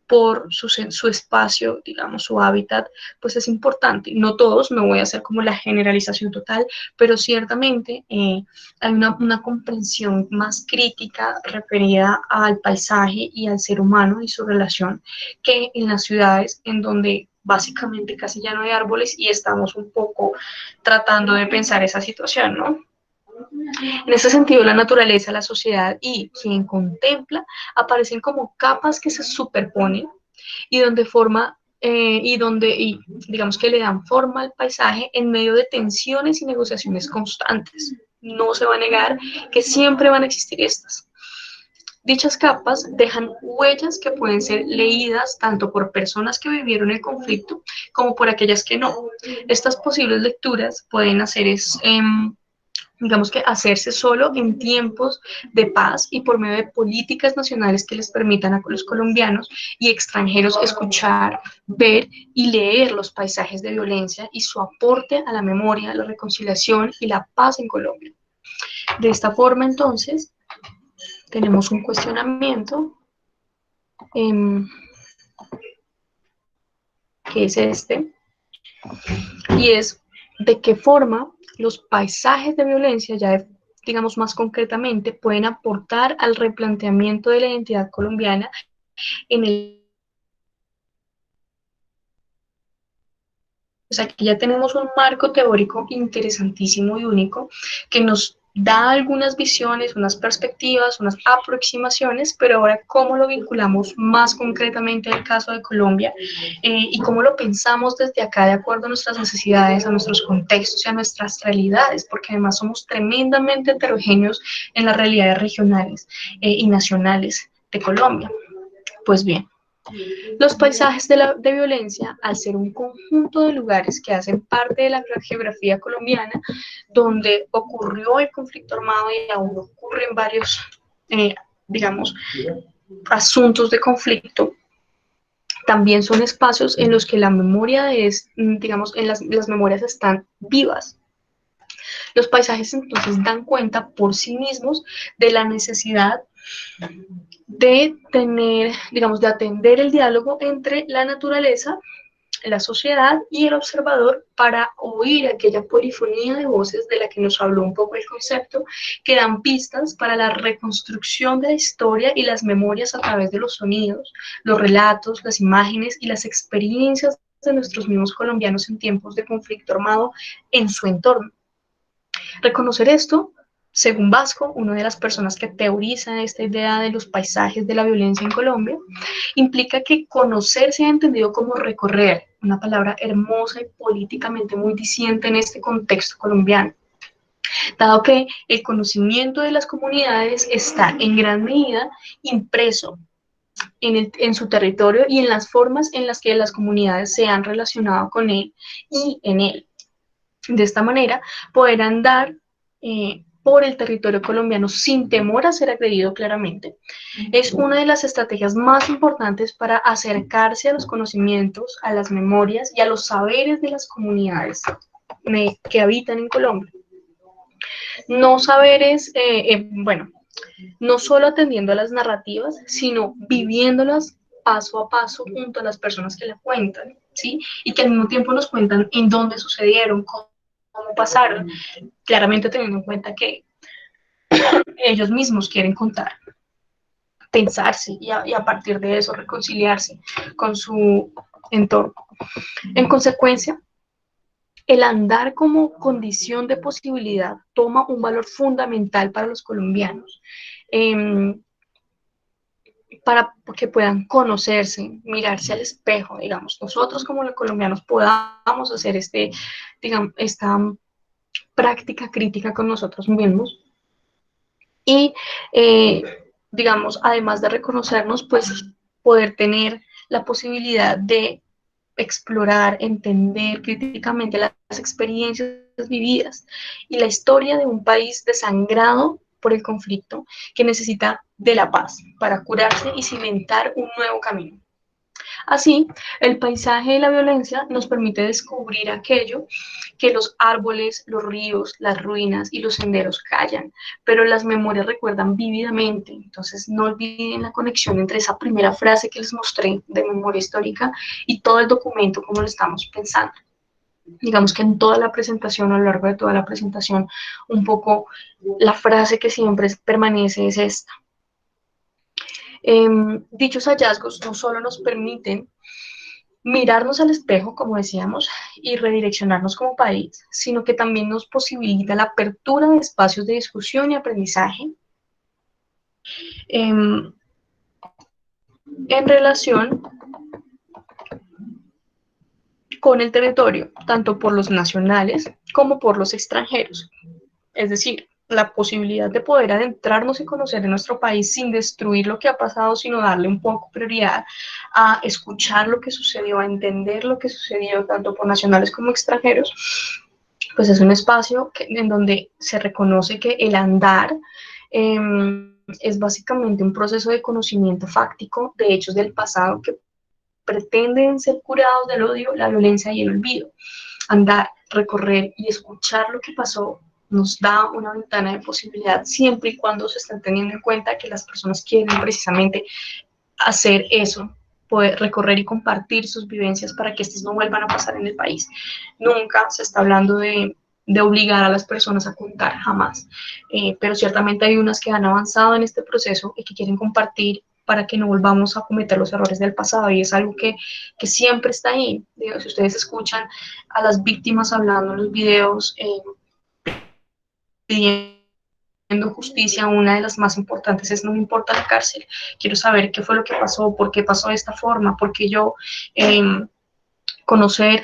por su espacio, digamos, su hábitat, pues es importante. No todos, no voy a hacer como la generalización total, pero ciertamente hay una comprensión más crítica referida al paisaje y al ser humano y su relación que en las ciudades, en donde básicamente casi ya no hay árboles y estamos un poco tratando de pensar esa situación, ¿no? En ese sentido, la naturaleza, la sociedad y quien contempla aparecen como capas que se superponen y donde digamos que le dan forma al paisaje en medio de tensiones y negociaciones constantes. No se va a negar que siempre van a existir estas. Dichas capas dejan huellas que pueden ser leídas tanto por personas que vivieron el conflicto como por aquellas que no. Estas posibles lecturas pueden hacer digamos que hacerse solo en tiempos de paz y por medio de políticas nacionales que les permitan a los colombianos y extranjeros escuchar, ver y leer los paisajes de violencia y su aporte a la memoria, la reconciliación y la paz en Colombia. De esta forma, entonces, tenemos un cuestionamiento eh, que es este, y es de qué forma los paisajes de violencia, ya digamos más concretamente, pueden aportar al replanteamiento de la identidad colombiana en el... O sea, aquí ya tenemos un marco teórico interesantísimo y único que nos da algunas visiones, unas perspectivas, unas aproximaciones, pero ahora cómo lo vinculamos más concretamente al caso de Colombia y cómo lo pensamos desde acá de acuerdo a nuestras necesidades, a nuestros contextos y a nuestras realidades, porque además somos tremendamente heterogéneos en las realidades regionales y nacionales de Colombia. Pues bien, los paisajes de violencia, al ser un conjunto de lugares que hacen parte de la geografía colombiana, donde ocurrió el conflicto armado y aún ocurren varios, digamos, asuntos de conflicto, también son espacios en los que la memoria digamos, en las memorias están vivas. Los paisajes entonces dan cuenta por sí mismos de la necesidad de tener, digamos, de atender el diálogo entre la naturaleza, la sociedad y el observador para oír aquella polifonía de voces de la que nos habló un poco el concepto, que dan pistas para la reconstrucción de la historia y las memorias a través de los sonidos, los relatos, las imágenes y las experiencias de nuestros mismos colombianos en tiempos de conflicto armado en su entorno. Reconocer esto, según Vasco, una de las personas que teoriza esta idea de los paisajes de la violencia en Colombia, implica que conocer se ha entendido como recorrer, una palabra hermosa y políticamente muy diciente en este contexto colombiano, dado que el conocimiento de las comunidades está en gran medida impreso en su territorio y en las formas en las que las comunidades se han relacionado con él y en él. De esta manera, poder andar por el territorio colombiano sin temor a ser agredido claramente, es una de las estrategias más importantes para acercarse a los conocimientos, a las memorias y a los saberes de las comunidades que habitan en Colombia. No saberes, bueno, no solo atendiendo a las narrativas, sino viviéndolas paso a paso junto a las personas que la cuentan, ¿sí? Y que al mismo tiempo nos cuentan en dónde sucedieron, cómo pasaron, claramente teniendo en cuenta que ellos mismos quieren contar, pensarse y a partir de eso reconciliarse con su entorno. En consecuencia, el andar como condición de posibilidad toma un valor fundamental para los colombianos. Eh, para que puedan conocerse, mirarse al espejo, digamos, nosotros como los colombianos podamos hacer digamos, esta práctica crítica con nosotros mismos y, digamos, además de reconocernos, pues poder tener la posibilidad de explorar, entender críticamente las experiencias vividas y la historia de un país desangrado por el conflicto que necesita de la paz para curarse y cimentar un nuevo camino. Así, el paisaje de la violencia nos permite descubrir aquello que los árboles, los ríos, las ruinas y los senderos callan, pero las memorias recuerdan vívidamente. Entonces, no olviden la conexión entre esa primera frase que les mostré de memoria histórica y todo el documento como lo estamos pensando. Digamos que en toda la presentación, a lo largo de toda la presentación, un poco la frase que siempre permanece es esta. Dichos hallazgos no solo nos permiten mirarnos al espejo, como decíamos, y redireccionarnos como país, sino que también nos posibilita la apertura de espacios de discusión y aprendizaje en relación con el territorio, tanto por los nacionales como por los extranjeros. Es decir, la posibilidad de poder adentrarnos y conocer en nuestro país sin destruir lo que ha pasado, sino darle un poco prioridad a escuchar lo que sucedió, a entender lo que sucedió, tanto por nacionales como extranjeros, pues es un espacio en donde se reconoce que el andar es básicamente un proceso de conocimiento fáctico de hechos del pasado que pretenden ser curados del odio, la violencia y el olvido. Andar, recorrer y escuchar lo que pasó nos da una ventana de posibilidad siempre y cuando se están teniendo en cuenta que las personas quieren precisamente hacer eso, poder recorrer y compartir sus vivencias para que estas no vuelvan a pasar en el país. Nunca se está hablando de obligar a las personas a contar, jamás. Pero ciertamente hay unas que han avanzado en este proceso y que quieren compartir para que no volvamos a cometer los errores del pasado, y es algo que siempre está ahí. Digo, si ustedes escuchan a las víctimas hablando en los videos, pidiendo justicia, una de las más importantes es: no me importa la cárcel, quiero saber qué fue lo que pasó, por qué pasó de esta forma, porque yo eh, conocer,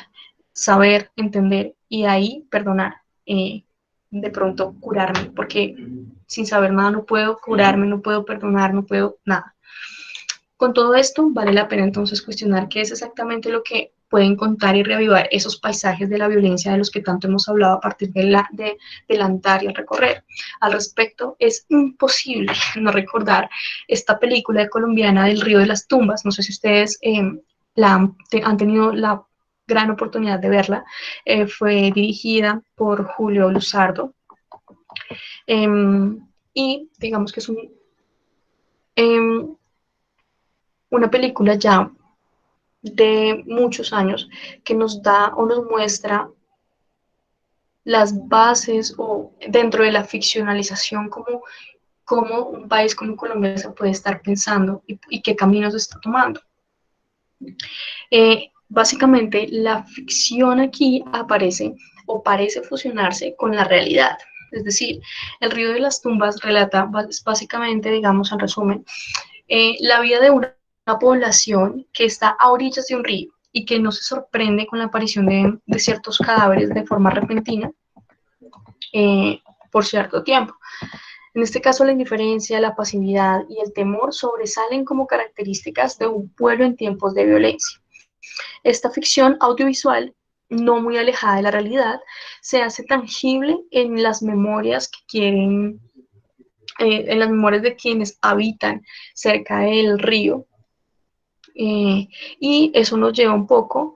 saber, entender y ahí perdonar, de pronto curarme, porque sin saber nada no puedo curarme, no puedo perdonar, no puedo nada. Con todo esto, vale la pena entonces cuestionar qué es exactamente lo que pueden contar y reavivar esos paisajes de la violencia de los que tanto hemos hablado a partir del andar y el recorrer. Al respecto, es imposible no recordar esta película colombiana del Río de las Tumbas. No sé si ustedes han tenido la gran oportunidad de verla. Fue dirigida por Julio Luzardo, eh, y digamos que es eh, una película ya de muchos años que nos da o nos muestra las bases o dentro de la ficcionalización cómo un país como Colombia se puede estar pensando y qué caminos está tomando. Básicamente la ficción aquí aparece o parece fusionarse con la realidad. Es decir, el Río de las Tumbas relata básicamente, digamos en resumen, la vida de una población que está a orillas de un río y que no se sorprende con la aparición de ciertos cadáveres de forma repentina por cierto tiempo. En este caso, la indiferencia, la pasividad y el temor sobresalen como características de un pueblo en tiempos de violencia. Esta ficción audiovisual, no muy alejada de la realidad, se hace tangible en las memorias que quieren, en las memorias de quienes habitan cerca del río, y eso nos lleva un poco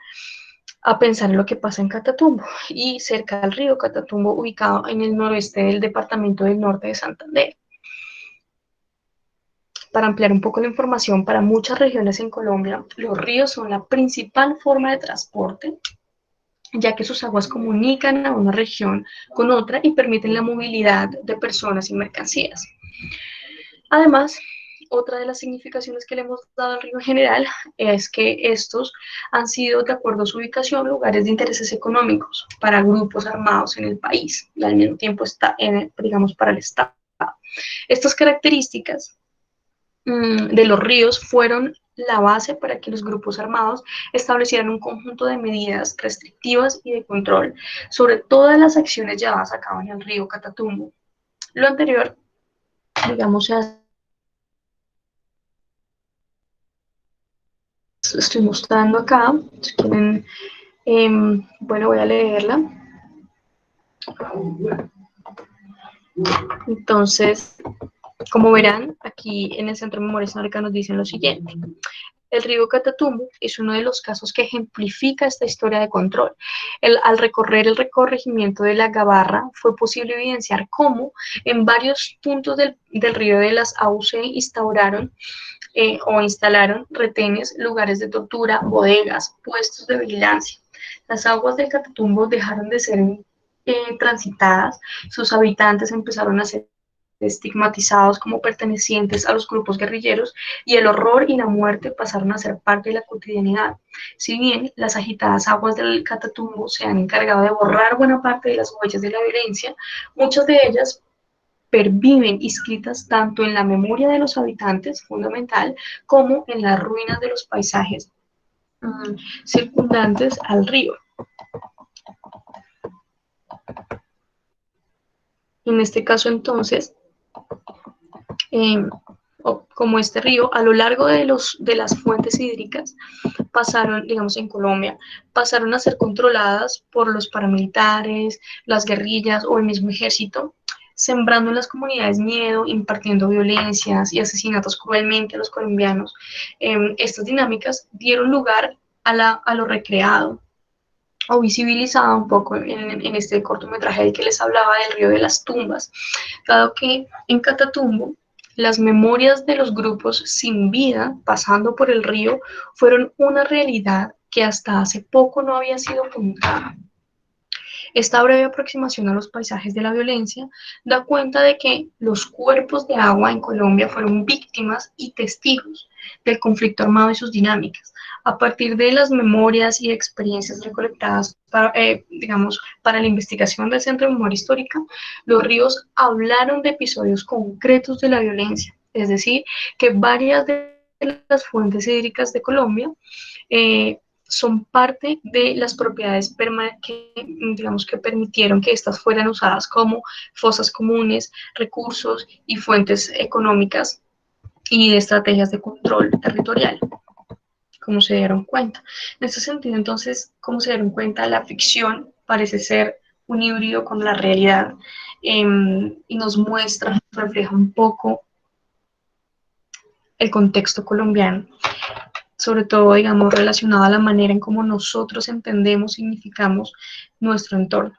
a pensar en lo que pasa en Catatumbo y cerca del río Catatumbo, ubicado en el noroeste del departamento del norte de Santander. Para ampliar un poco la información, para muchas regiones en Colombia, los ríos son la principal forma de transporte, ya que sus aguas comunican a una región con otra y permiten la movilidad de personas y mercancías. Además, otra de las significaciones que le hemos dado al río en general es que estos han sido, de acuerdo a su ubicación, lugares de intereses económicos para grupos armados en el país y al mismo tiempo está, digamos, para el Estado. Estas características de los ríos fueron la base para que los grupos armados establecieran un conjunto de medidas restrictivas y de control sobre todas las acciones llevadas a cabo en el río Catatumbo. Lo anterior, digamos, se hace. Estoy mostrando acá, si quieren, bueno, voy a leerla. Entonces, como verán, aquí en el Centro de Memoria Histórica nos dicen lo siguiente: el río Catatumbo es uno de los casos que ejemplifica esta historia de control. Al recorrer el recorregimiento de la Gabarra, fue posible evidenciar cómo en varios puntos del río de las AU se instauraron o instalaron retenes, lugares de tortura, bodegas, puestos de vigilancia. Las aguas del Catatumbo dejaron de ser transitadas, sus habitantes empezaron a ser estigmatizados como pertenecientes a los grupos guerrilleros, y el horror y la muerte pasaron a ser parte de la cotidianidad. Si bien las agitadas aguas del Catatumbo se han encargado de borrar buena parte de las huellas de la violencia, muchas de ellas perviven inscritas tanto en la memoria de los habitantes, fundamental, como en las ruinas de los paisajes circundantes al río. En este caso, entonces, como este río, a lo largo de las fuentes hídricas, pasaron, digamos, en Colombia, pasaron a ser controladas por los paramilitares, las guerrillas o el mismo ejército, sembrando en las comunidades miedo, impartiendo violencias y asesinatos cruelmente a los colombianos. Estas dinámicas dieron lugar a lo recreado o visibilizado un poco en este cortometraje del que les hablaba del río de las tumbas, dado que en Catatumbo las memorias de los grupos sin vida pasando por el río fueron una realidad que hasta hace poco no había sido contada. Esta breve aproximación a los paisajes de la violencia da cuenta de que los cuerpos de agua en Colombia fueron víctimas y testigos del conflicto armado y sus dinámicas. A partir de las memorias y experiencias recolectadas digamos, para la investigación del Centro de Memoria Histórica, los ríos hablaron de episodios concretos de la violencia, es decir, que varias de las fuentes hídricas de Colombia son parte de las propiedades que, digamos, que permitieron que estas fueran usadas como fosas comunes, recursos y fuentes económicas y de estrategias de control territorial, como se dieron cuenta. En este sentido, entonces, como se dieron cuenta, la ficción parece ser un híbrido con la realidad y nos muestra, refleja un poco el contexto colombiano, sobre todo, digamos, relacionado a la manera en cómo nosotros entendemos, significamos nuestro entorno.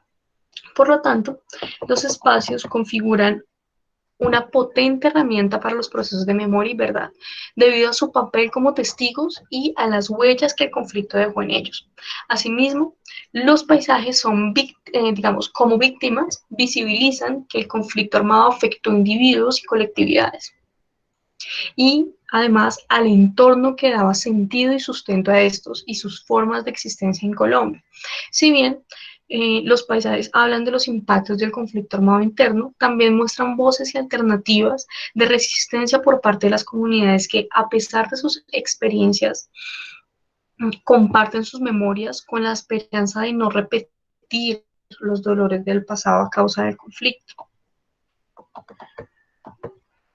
Por lo tanto, los espacios configuran una potente herramienta para los procesos de memoria y verdad, debido a su papel como testigos y a las huellas que el conflicto dejó en ellos. Asimismo, los paisajes son, digamos, como víctimas, visibilizan que el conflicto armado afectó individuos y colectividades y además al entorno que daba sentido y sustento a estos y sus formas de existencia en Colombia. Si bien los paisajes hablan de los impactos del conflicto armado interno, también muestran voces y alternativas de resistencia por parte de las comunidades que, a pesar de sus experiencias, comparten sus memorias con la esperanza de no repetir los dolores del pasado a causa del conflicto.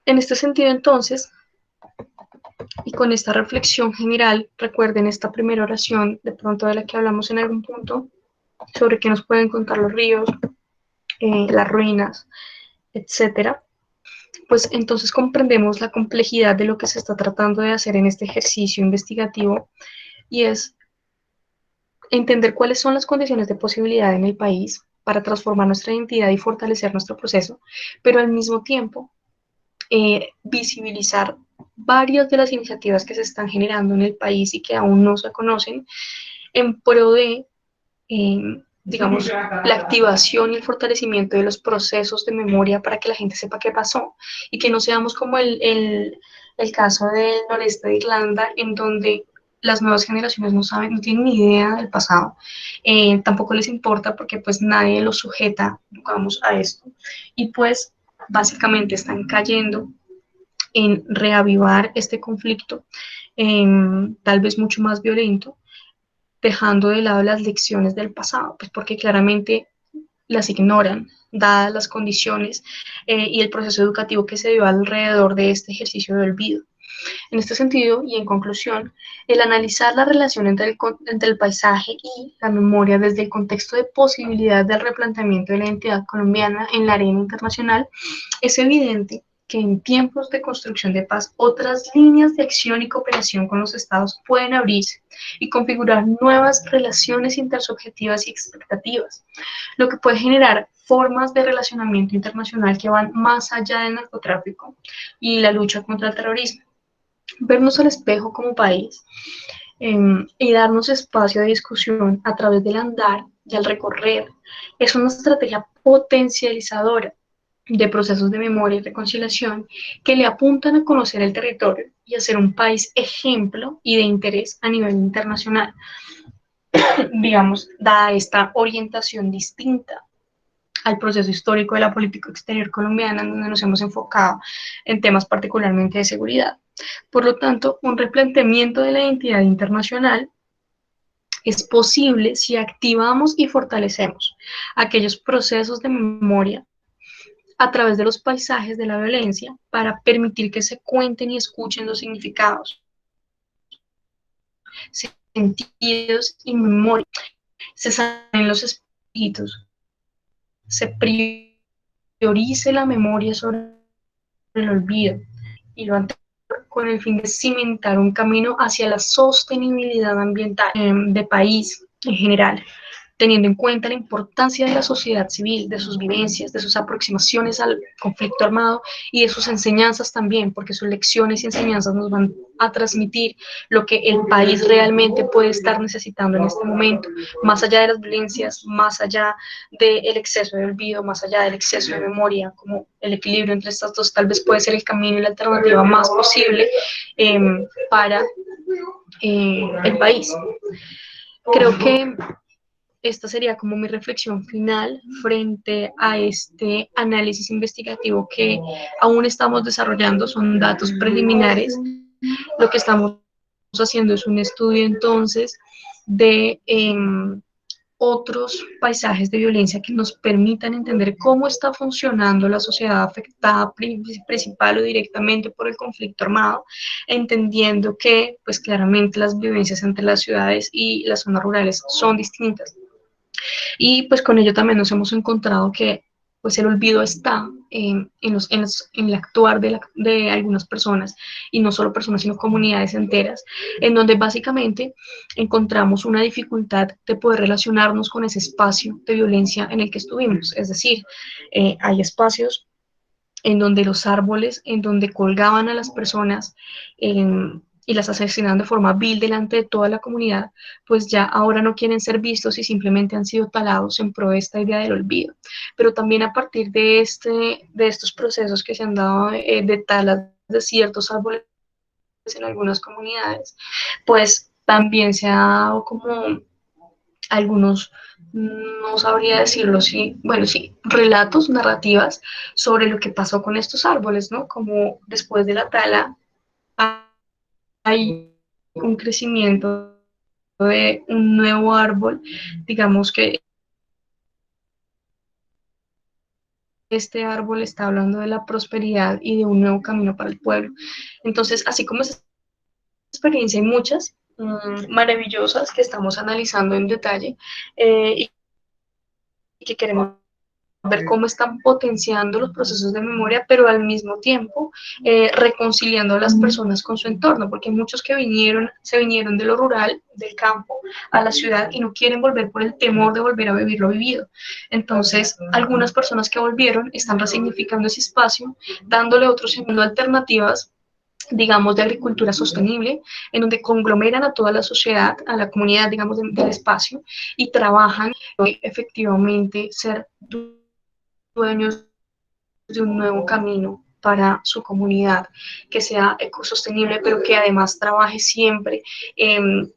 En este sentido, entonces, y con esta reflexión general, recuerden esta primera oración, de pronto de la que hablamos en algún punto, sobre qué nos pueden contar los ríos, las ruinas, etcétera, pues entonces comprendemos la complejidad de lo que se está tratando de hacer en este ejercicio investigativo y es entender cuáles son las condiciones de posibilidad en el país para transformar nuestra identidad y fortalecer nuestro proceso, pero al mismo tiempo visibilizar varias de las iniciativas que se están generando en el país y que aún no se conocen en pro de, digamos, la activación y el fortalecimiento de los procesos de memoria para que la gente sepa qué pasó y que no seamos como el caso del noreste de Irlanda, en donde las nuevas generaciones no saben, no tienen ni idea del pasado, tampoco les importa porque pues nadie los sujeta, digamos, a esto, y pues básicamente están cayendo en reavivar este conflicto, tal vez mucho más violento, dejando de lado las lecciones del pasado, pues porque claramente las ignoran, dadas las condiciones y el proceso educativo que se dio alrededor de este ejercicio de olvido. En este sentido, y en conclusión, el analizar la relación entre el paisaje y la memoria desde el contexto de posibilidad del replanteamiento de la identidad colombiana en la arena internacional, es evidente que en tiempos de construcción de paz otras líneas de acción y cooperación con los estados pueden abrirse y configurar nuevas relaciones intersubjetivas y expectativas, lo que puede generar formas de relacionamiento internacional que van más allá del narcotráfico y la lucha contra el terrorismo. Vernos al espejo como país y darnos espacio de discusión a través del andar y al recorrer es una estrategia potencializadora de procesos de memoria y reconciliación que le apuntan a conocer el territorio y a ser un país ejemplo y de interés a nivel internacional, digamos, dada esta orientación distinta al proceso histórico de la política exterior colombiana, en donde nos hemos enfocado en temas particularmente de seguridad. Por lo tanto, un replanteamiento de la identidad internacional es posible si activamos y fortalecemos aquellos procesos de memoria a través de los paisajes de la violencia para permitir que se cuenten y escuchen los significados, sentidos y memoria. Se sanen los espíritus, se priorice la memoria sobre el olvido y lo anterior con el fin de cimentar un camino hacia la sostenibilidad ambiental de país en general, teniendo en cuenta la importancia de la sociedad civil, de sus vivencias, de sus aproximaciones al conflicto armado y de sus enseñanzas también, porque sus lecciones y enseñanzas nos van a transmitir lo que el país realmente puede estar necesitando en este momento, más allá de las violencias, más allá del exceso de olvido, más allá del exceso de memoria, como el equilibrio entre estas dos tal vez puede ser el camino y la alternativa más posible eh, para el país. Creo que esta sería como mi reflexión final frente a este análisis investigativo que aún estamos desarrollando, son datos preliminares. Lo que estamos haciendo es un estudio entonces de otros paisajes de violencia que nos permitan entender cómo está funcionando la sociedad afectada principal o directamente por el conflicto armado, entendiendo que pues claramente las vivencias entre las ciudades y las zonas rurales son distintas. Y pues con ello también nos hemos encontrado que pues el olvido está en el actuar de algunas personas, y no solo personas, sino comunidades enteras, en donde básicamente encontramos una dificultad de poder relacionarnos con ese espacio de violencia en el que estuvimos. Es decir, hay espacios en donde los árboles, en donde colgaban a las personas y las asesinaban de forma vil delante de toda la comunidad, pues ya ahora no quieren ser vistos y simplemente han sido talados en pro de esta idea del olvido. Pero también a partir de estos procesos que se han dado de talas de ciertos árboles en algunas comunidades, pues también se ha dado como algunos, no sabría decirlo, sí, bueno, sí, relatos, narrativas sobre lo que pasó con estos árboles, ¿no? Como después de la tala hay un crecimiento de un nuevo árbol, digamos que este árbol está hablando de la prosperidad y de un nuevo camino para el pueblo. Entonces, así como esa experiencia, hay muchas maravillosas que estamos analizando en detalle y que queremos ver cómo están potenciando los procesos de memoria, pero al mismo tiempo reconciliando a las personas con su entorno, porque hay muchos que se vinieron de lo rural, del campo, a la ciudad y no quieren volver por el temor de volver a vivir lo vivido. Entonces, algunas personas que volvieron están resignificando ese espacio, dándole otro segundo alternativas, digamos, de agricultura sostenible, en donde conglomeran a toda la sociedad, a la comunidad, digamos, del espacio, y trabajan efectivamente ser dueños de un nuevo camino para su comunidad, que sea ecosostenible, pero que además trabaje siempre, eh,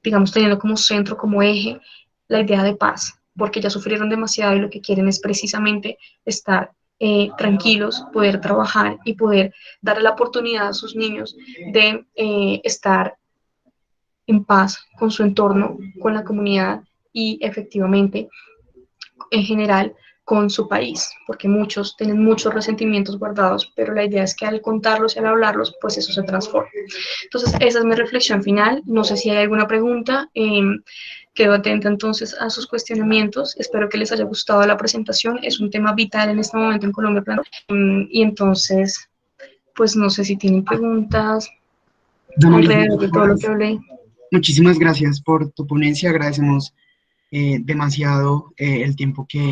digamos, teniendo como centro, como eje, la idea de paz, porque ya sufrieron demasiado y lo que quieren es precisamente estar tranquilos, poder trabajar y poder darle la oportunidad a sus niños de estar en paz con su entorno, con la comunidad y efectivamente en general con su país, porque muchos tienen muchos resentimientos guardados, pero la idea es que al contarlos y al hablarlos, pues eso se transforma. Entonces, esa es mi reflexión final. No sé si hay alguna pregunta. Quedo atenta entonces a sus cuestionamientos. Espero que les haya gustado la presentación. Es un tema vital en este momento en Colombia. Y entonces, pues no sé si tienen preguntas Damaris, alrededor de todo lo que hablé. muchísimas gracias por tu ponencia. Agradecemos demasiado el tiempo que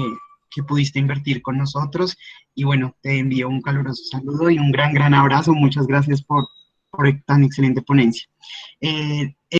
pudiste invertir con nosotros. Y bueno, te envío un caluroso saludo y un gran, gran abrazo. Muchas gracias por tan excelente ponencia.